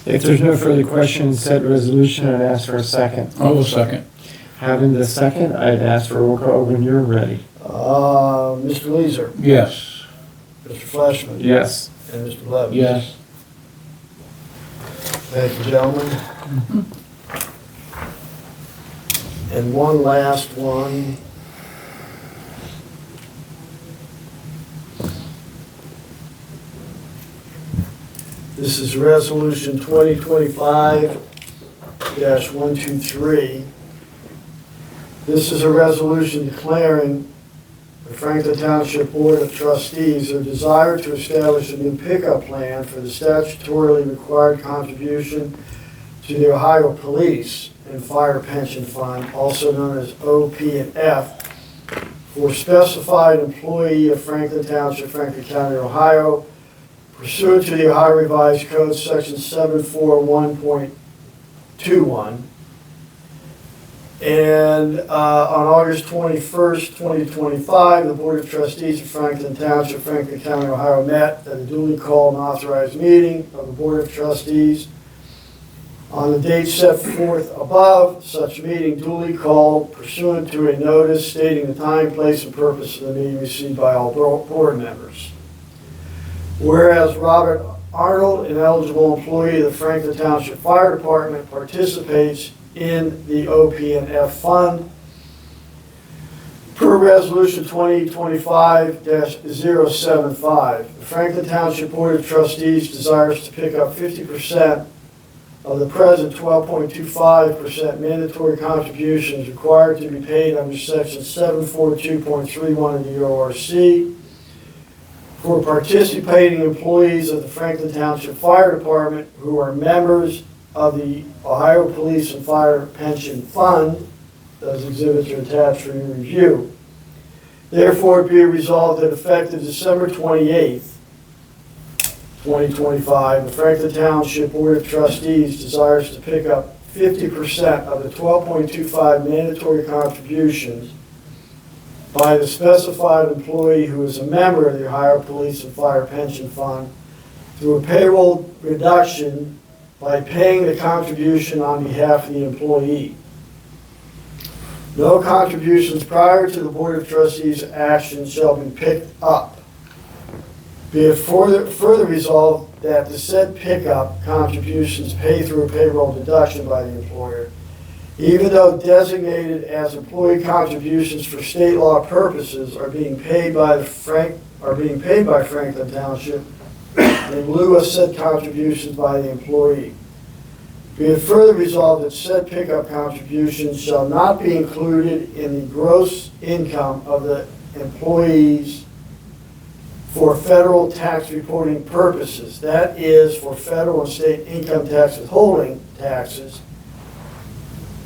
If there's no further questions, said resolution, I'd ask for a second. I will second. Having the second, I'd ask for a roll call when you're ready. Mr. Leeser, Yes. Mr. Fleshman. Yes. And Mr. Levin. Yes. Thank you, gentlemen. And one last one. This is Resolution 2025-123. This is a resolution declaring the Franklin Township Board of Trustees their desire to establish a new pickup plan for the statutorily required contribution to the Ohio Police and Fire Pension Fund, also known as OP&F, for specified employee of Franklin Township, Franklin County, Ohio, pursuant to the Ohio Revised Code, Section 741.21. And on August 21st, 2025, the Board of Trustees of Franklin Township, Franklin County, Ohio met at a duly called and authorized meeting of the Board of Trustees on the date set forth above. Such meeting duly called pursuant to a notice stating the time, place, and purpose of the meeting received by all board members. Whereas Robert Arnold, an eligible employee of the Franklin Township Fire Department, participates in the OP&F fund. Per Resolution 2025-075, the Franklin Township Board of Trustees desires to pick up 50% of the present 12.25% mandatory contributions required to be paid under Section 742.31 of the ORC for participating employees of the Franklin Township Fire Department who are members of the Ohio Police and Fire Pension Fund. Those exhibits are attached for your review. Therefore, it be resolved that effective December 28th, 2025, the Franklin Township Board of Trustees desires to pick up 50% of the 12.25 mandatory contributions by the specified employee who is a member of the Ohio Police and Fire Pension Fund through a payroll reduction by paying the contribution on behalf of the employee. No contributions prior to the Board of Trustees' action shall be picked up. Be it further resolved that the said pickup contributions paid through a payroll deduction by the employer, even though designated as employee contributions for state law purposes, are being paid by Franklin Township in lieu of said contributions by the employee. Be it further resolved that said pickup contributions shall not be included in the gross income of the employees for federal tax reporting purposes. That is, for federal and state income tax withholding taxes,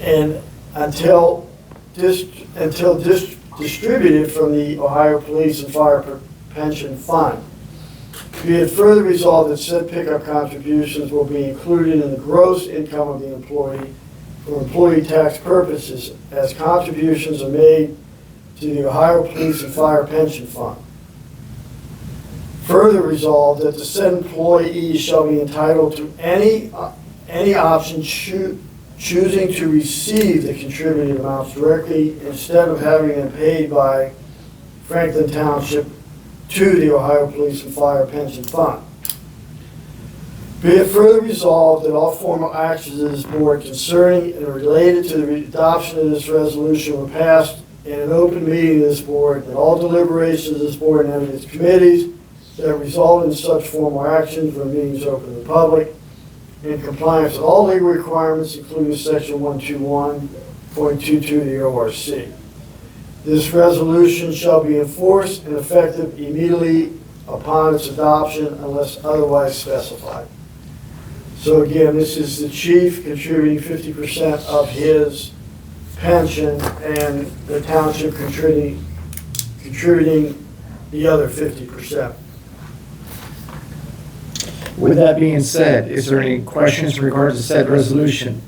and until distributed from the Ohio Police and Fire Pension Fund. Be it further resolved that said pickup contributions will be included in the gross income of the employee for employee tax purposes as contributions are made to the Ohio Police and Fire Pension Fund. Further resolved that the said employee shall be entitled to any option choosing to receive the contributed amounts directly instead of having them paid by Franklin Township to the Ohio Police and Fire Pension Fund. Be it further resolved that all formal actions of this board concerning and related to the adoption of this resolution were passed in an open meeting of this board, that all deliberations of this board and its committees that result in such formal actions were meetings open to the public in compliance with all legal requirements, including section 121.22 of the ORC. This resolution shall be enforced and effective immediately upon its adoption unless otherwise specified. So again, this is the chief contributing 50% of his pension and the township contributing the other 50%. With that being said, is there any questions in regards to said resolution?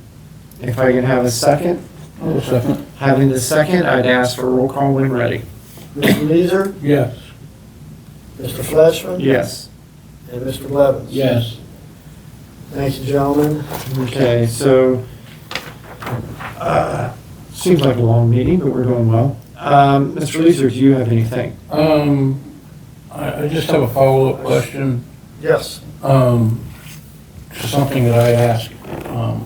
If I can have a second? I'll second. Having the second, I'd ask for a roll call when ready. Mr. Leeser, Yes. Mr. Fleshman, Yes. and Mr. Blevins. Yes. Thank you, gentlemen. Okay, so, seems like a long meeting, but we're doing well. Mr. Leeser, do you have anything? I just have a follow-up question. Yes. To something that I asked a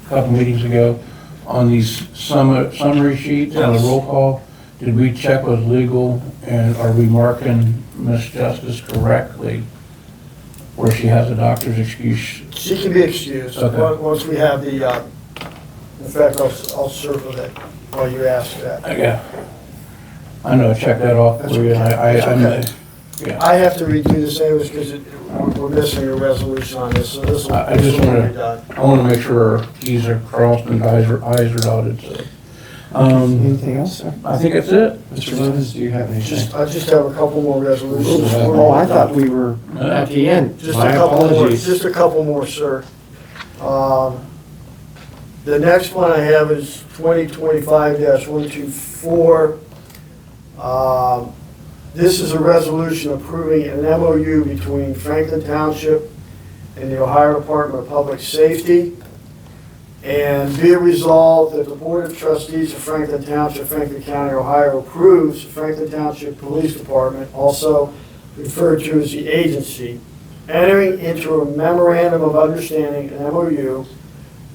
couple meetings ago on these summary sheets on the Yes. roll call. Did we check with legal and are we marking Miss Justice correctly where she has a doctor's excuse? She can be excused Okay. once we have the, in fact, I'll circle that while you ask that. I know, I checked that off for you. Yeah. I have to redo this anyways because we're missing a resolution on this, so this will I just be wanna- done. I want to make sure our T's are crossed and I's are dotted, so. Anything else, sir? I think that's it. Mr. Lewis, do you have anything? I just have a couple more resolutions. Oh, I thought we were at the end. Just My a couple more, apologies. just a couple more, sir. The next one I have is 2025-124. This is a resolution approving an MOU between Franklin Township and the Ohio Department of Public Safety. And be it resolved that the Board of Trustees of Franklin Township, Franklin County, Ohio approves the Franklin Township Police Department, also referred to as the agency, entering into a memorandum of understanding, an MOU,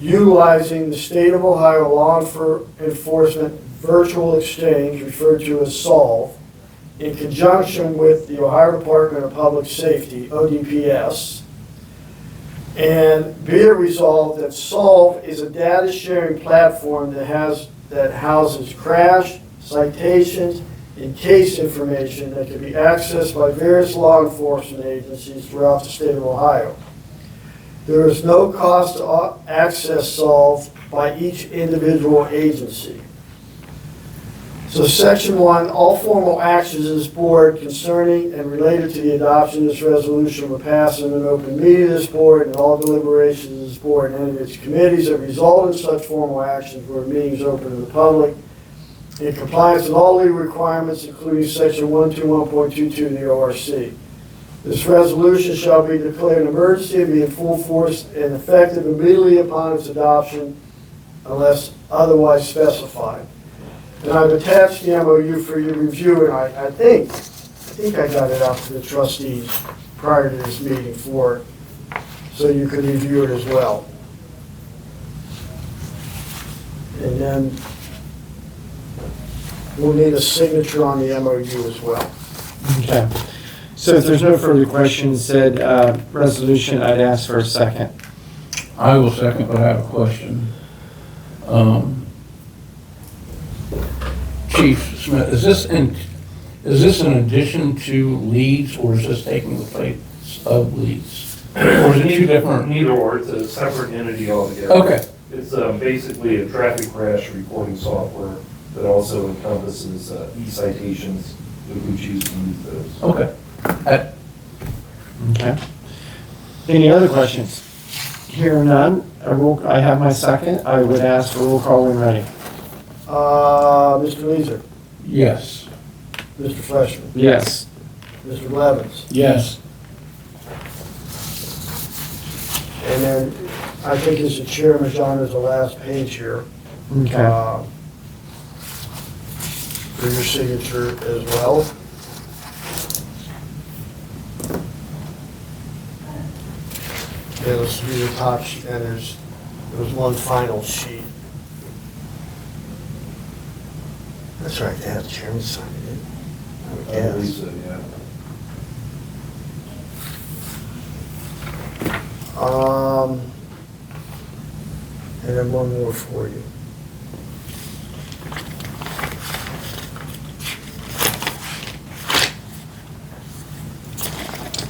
utilizing the State of Ohio Law Enforcement Virtual Exchange, referred to as SOLVE, in conjunction with the Ohio Department of Public Safety, ODPS. And be it resolved that SOLVE is a data sharing platform that houses crash, citations, and case information that can be accessed by various law enforcement agencies throughout the state of Ohio. There is no cost to access SOLVE by each individual agency. So section 1, all formal actions of this board concerning and related to the adoption of this resolution were passed in an open meeting of this board, and all deliberations of this board and any of its committees that result in such formal actions were meetings open to the public in compliance with all legal requirements, including section 121.22 of the ORC. This resolution shall be declared an emergency and be in full force and effective immediately upon its adoption unless otherwise specified. And I've attached the MOU for your review, and I think I got it out to the trustees prior to this meeting so you could review it as well. And then we'll need a signature on the MOU as well. Okay. So if there's no further questions, said resolution, I'd ask for a second. I will second, but I have a question. Chief Smith, is this in addition to leads, or is this taking the place of leads? Or is it two different? Neither or, it's a separate entity altogether. Okay, It's basically a traffic crash reporting software that also encompasses e-citations if we choose to use those. okay. Okay. Any other questions? Here none. I have my second. I would ask for roll call when ready. Mr. Leeser, Yes. Mr. Fleshman, Yes. Mr. Blevins. Yes. And then I think as the chairman, John, is the last page here. Okay. For your signature as well. Okay, let's do the top sheet, and there's one final sheet. That's right, they have the chairman sign it. I would guess. yeah. And then one more for you.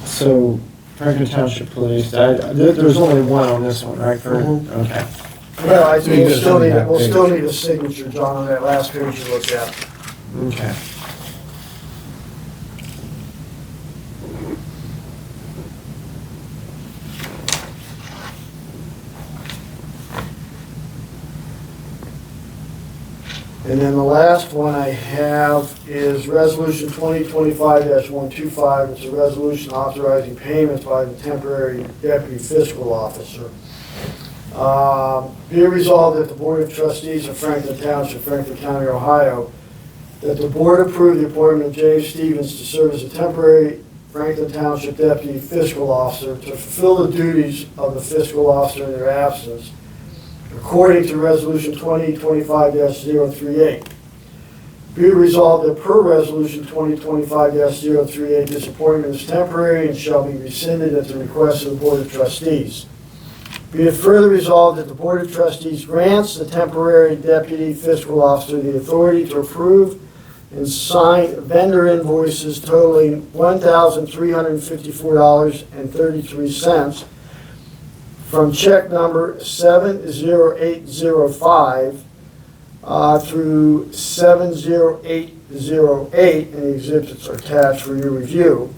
So Franklin Township Police, there's only one on this one, right? Mhm. Okay. Well, I So you think just only have we'll still page. need a signature, John, on that last page you looked at. Okay. And then the last one I have is Resolution 2025-125. It's a resolution authorizing payments by the temporary deputy fiscal officer. Be it resolved that the Board of Trustees of Franklin Township, Franklin County, Ohio, that the board approve the appointment of James Stevens to serve as a temporary Franklin Township deputy fiscal officer to fulfill the duties of the fiscal officer in their absence, according to Resolution 2025-038. Be it resolved that per Resolution 2025-038, this appointment is temporary and shall be rescinded at the request of the Board of Trustees. Be it further resolved that the Board of Trustees grants the temporary deputy fiscal officer the authority to approve and sign vendor invoices totaling $1,354.33 from check number 70805 through 70808, and the exhibits are attached for your review.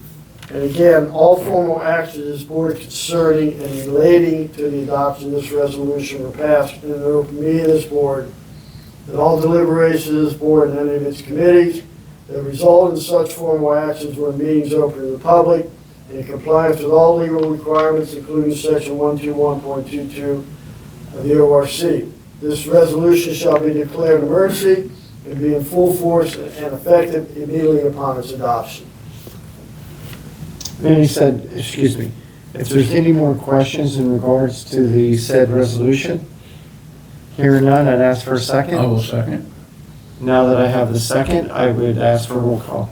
And again, all formal action of this board concerning and relating to the adoption of this resolution were passed in an open meeting of this board, and all deliberations of this board and any of its committees that result in such formal actions when meetings open to the public in compliance with all legal requirements, including section 121.22 of the ORC. This resolution shall be declared an emergency and be in full force and effective immediately upon its adoption. Then he said, excuse me, if there's any more questions in regards to the said resolution, hearing none, I'd ask for a I second. will second. Now that I have the second, I would ask for a roll call.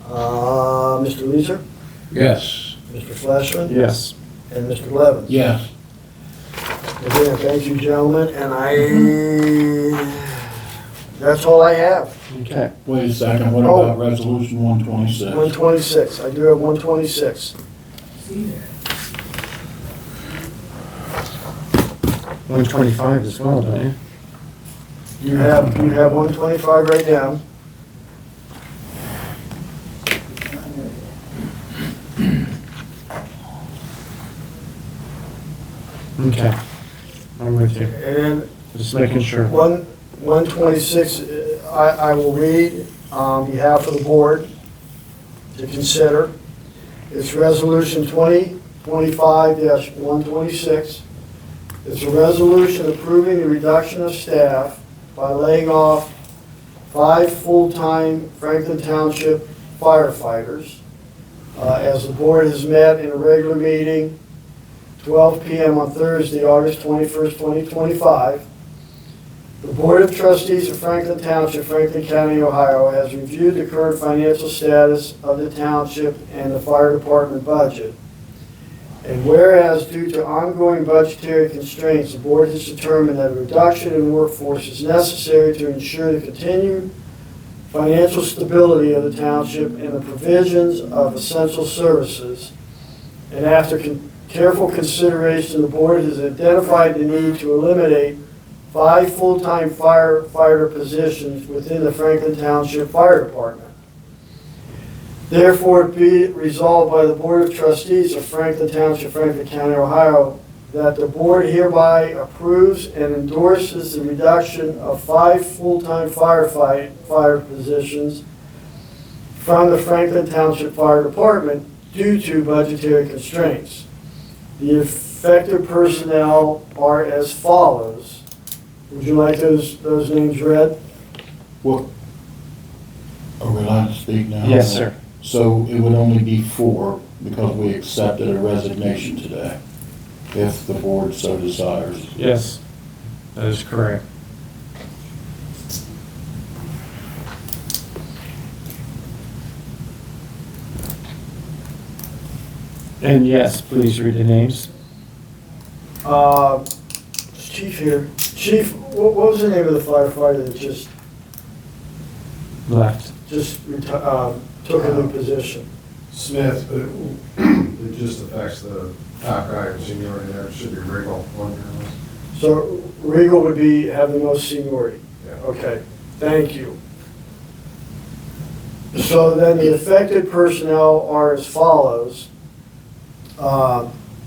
Mr. Leeser, Yes. Mr. Fleshman, Yes. and Mr. Levin. Yes. Again, thank you, gentlemen, and that's all I have. Okay. Wait a second, what Oh. about resolution 126? 126, I do have 126. 125 as well, don't you? You have 125 right now. Okay. I'm with you. And Just making sure. 126, I will read on behalf of the board to consider. It's Resolution 2025-126. It's a resolution approving the reduction of staff by laying off 5 full-time Franklin Township firefighters. As the board has met in a regular meeting, 12 p.m. on Thursday, August 21st, 2025. The Board of Trustees of Franklin Township, Franklin County, Ohio, has reviewed the current financial status of the township and the fire department budget. And whereas due to ongoing budgetary constraints, the board has determined that a reduction in workforce is necessary to ensure the continued financial stability of the township and the provisions of essential services. And after careful consideration, the board has identified the need to eliminate 5 full-time firefighter positions within the Franklin Township Fire Department. Therefore, be it resolved by the Board of Trustees of Franklin Township, Franklin County, Ohio, that the board hereby approves and endorses the reduction of 5 full-time fire positions from the Franklin Township Fire Department due to budgetary constraints. The affected personnel are as follows. Would you like those names read? What? Are we allowed to speak now? Yes, sir. So it would only be 4 because we accepted a resignation today. if the board so desires. Yes, that is correct. And yes, please read the names. Is Chief here? Chief, what was the name of the firefighter that just Left. took a new position? Smith, but it just affects the top guy and seniority there. It should be Regal, one year less. So Regal would have the most seniority? Yeah. Okay, thank you. So then the affected personnel are as follows.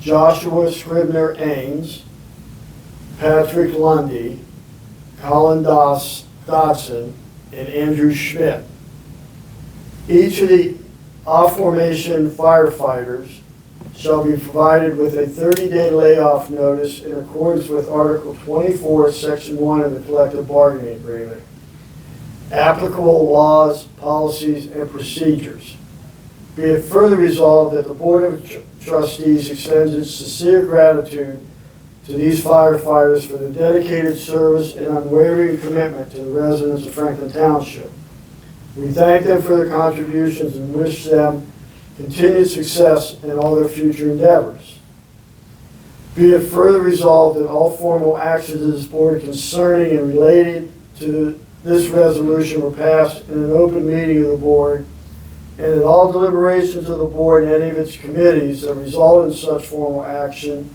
Joshua Scribner Ains, Patrick Lundy, Colin Dodson, and Andrew Schmidt. Each of the off-formation firefighters shall be provided with a 30-day layoff notice in accordance with Article 24, Section 1 of the Collective Bargaining Agreement. Applicable laws, policies, and procedures. Be it further resolved that the Board of Trustees extends its sincere gratitude to these firefighters for their dedicated service and unwavering commitment to the residents of Franklin Township. We thank them for their contributions and wish them continued success in all their future endeavors. Be it further resolved that all formal actions of this board concerning and related to this resolution were passed in an open meeting of the board, and that all deliberations of the board and any of its committees that result in such formal action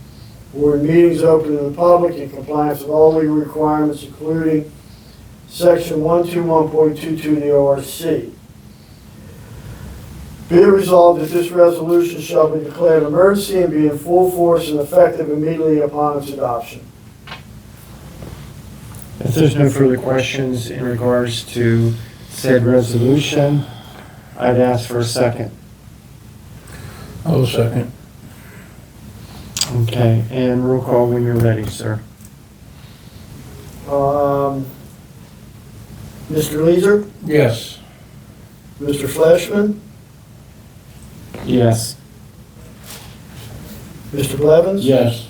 were in meetings open to the public in compliance with all legal requirements, including Section 121.22 of the ORC. Be it resolved that this resolution shall be declared an emergency and be in full force and effective immediately upon its adoption. If there's no further questions in regards to said resolution, I'd ask for a second. I will second. Okay, and roll call when you're ready, sir. Mr. Leeser, Yes. Mr. Fleshman, Yes. Mr. Blevins? Yes.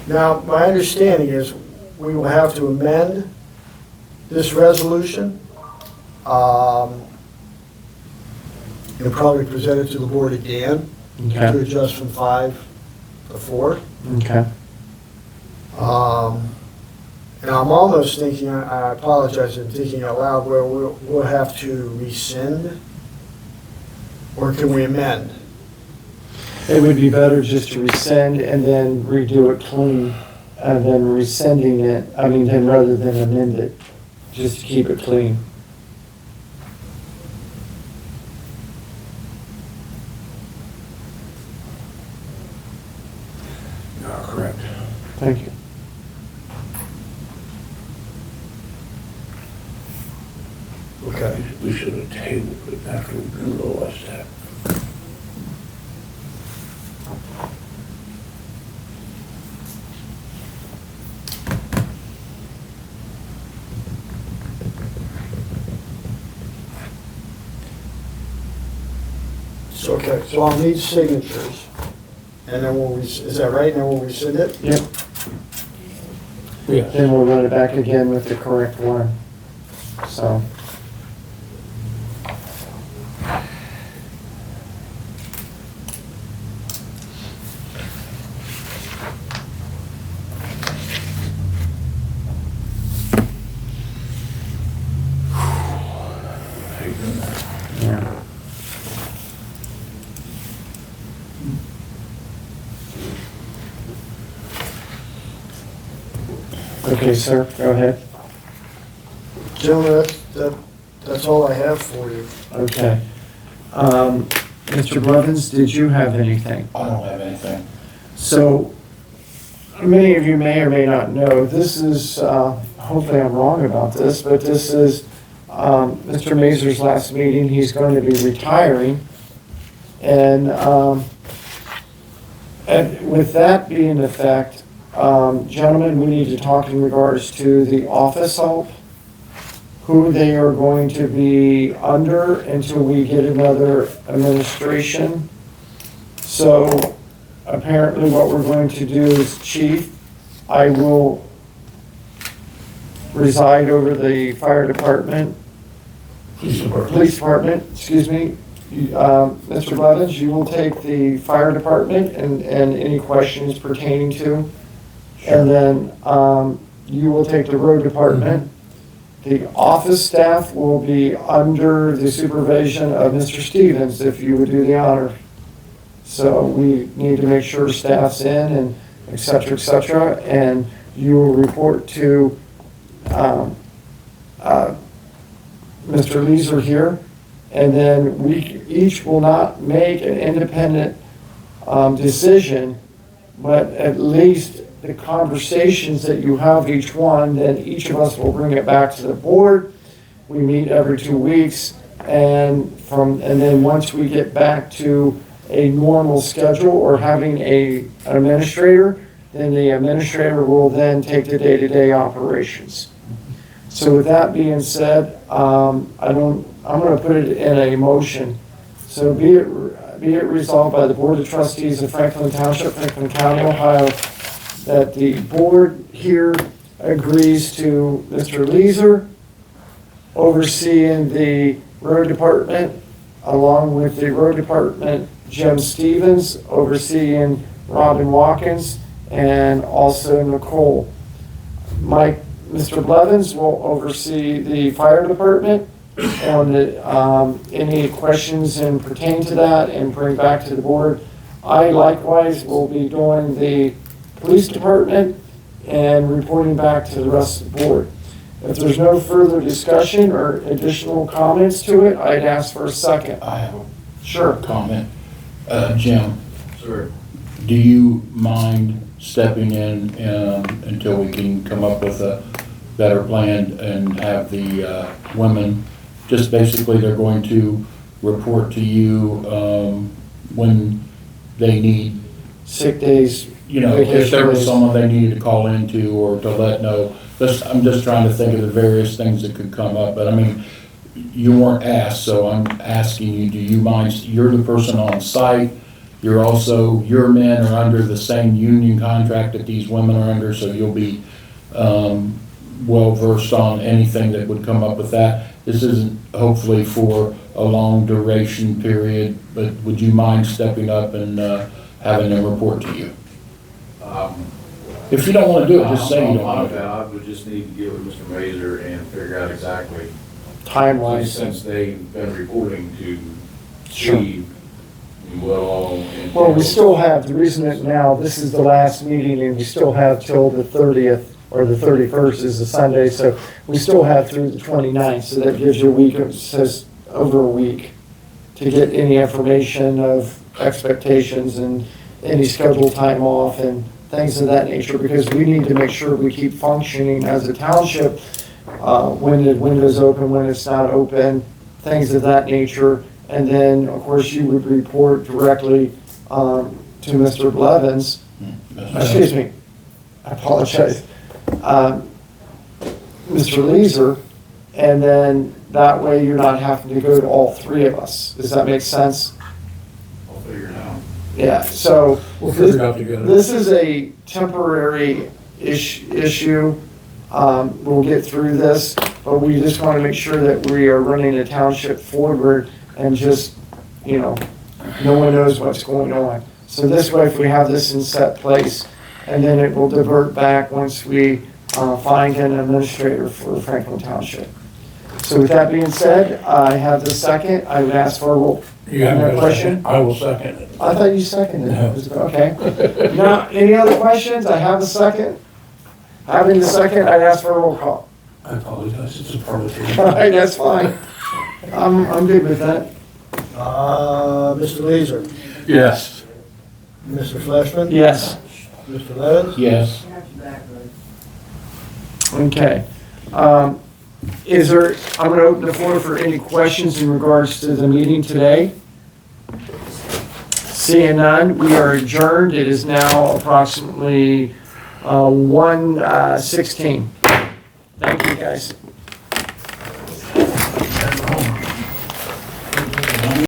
Now, my understanding is we will have to amend this resolution. And probably present it to the board again to Okay, adjust from 5 to 4. okay. And I'm almost thinking, I apologize, I'm thinking out loud, where we'll have to rescind, or can we amend? It would be better just to rescind and then redo it clean, and then rescinding it, then rather than amend it, just to keep it clean. You are correct. Thank you. Okay. We should have tabled it after we realized that. Okay, so I'll need signatures, and then is that right? And then we'll rescind it? Yep, Yes. then we'll run it back again with the correct one. So, yeah. Okay, sir, go ahead. Gentlemen, that's all I have for you. Okay. Mr. Blevins, did you have anything? I don't have anything. So, many of you may or may not know, this is, hopefully I'm wrong about this, but this is Mr. Mazur's last meeting. He's going to be retiring. And with that being the fact, gentlemen, we need to talk in regards to the office help, who they are going to be under until we get another administration. So, apparently what we're going to do is, Chief, I will reside over the fire department, police department, excuse me. Mr. Blevins, you will take the fire department and any questions pertaining to. And then you will take the road department. The office staff will be under the supervision of Mr. Stevens, if you would do the honor. So we need to make sure staff's in and et cetera, and you will report to Mr. Leeser here, and then we each will not make an independent decision, but at least the conversations that you have each one, then each of us will bring it back to the board. We meet every 2 weeks, and then once we get back to a normal schedule or having an administrator, then the administrator will then take the day-to-day operations. So with that being said, I'm going to put it in a motion. So be it resolved by the Board of Trustees of Franklin Township, Franklin County, Ohio, that the board here agrees to Mr. Leeser overseeing the road department, along with the road department, Jim Stevens overseeing Robin Watkins, and also Nicole. Mr. Blevins will oversee the fire department on any questions and pertain to that and bring back to the board. I likewise will be doing the police department and reporting back to the rest of the board. If there's no further discussion or additional comments to it, I'd ask for a second. I have a Sure. comment. Jim. Sir. Do you mind stepping in until we can come up with a better plan and have the women, just basically they're going to report to you when they need, Sick days. you know, if there was someone they needed to call into or to let know. I'm just trying to think of the various things that could come up, but I mean, you weren't asked, so I'm asking you, do you mind, you're the person on site, you're also, your men are under the same union contract that these women are under, so you'll be well versed on anything that would come up with that. This isn't hopefully for a long duration period, but would you mind stepping up and having them report to you? If you don't want to do it, just say you don't want to do it. I would just need to get with Mr. Mazur and figure out exactly, Timeline. since they've been reporting to Sure. Steve, well. Well, we still have, the reason that now, this is the last meeting, and we still have till the 30th, or the 31st is the Sunday, so we still have through the 29th, so that gives you a week, it says over a week, to get any information of expectations and any scheduled time off and things of that nature, because we need to make sure we keep functioning as a township, when the window's open, when it's not open, things of that nature. And then, of course, you would report directly to Mr. Blevins. Excuse me, I apologize. Mr. Leeser, and then that way you're not having to go to all three of us. Does that make sense? I'll figure it out. Yeah, so We'll figure it out together. this is a temporary issue. We'll get through this, but we just want to make sure that we are running the township forward and just, you know, no one knows what's going on. So this way, if we have this in set place, and then it will divert back once we find an administrator for Franklin Township. So with that being said, I have the second. I would ask for a roll. You have Any a question? I will second it. I thought you seconded No. it. Okay. Now, any other questions? I have a second. Having the second, I'd ask for a roll call. I apologize, it's a part of All the. right, that's fine. I'm good with that. Mr. Leeser, Yes. Mr. Fleshman. Yes. Mr. Levins. Yes. Okay. Is there, I'm going to open the floor for any questions in regards to the meeting today. Seeing none, we are adjourned. It is now approximately 1:16. Thank you, guys.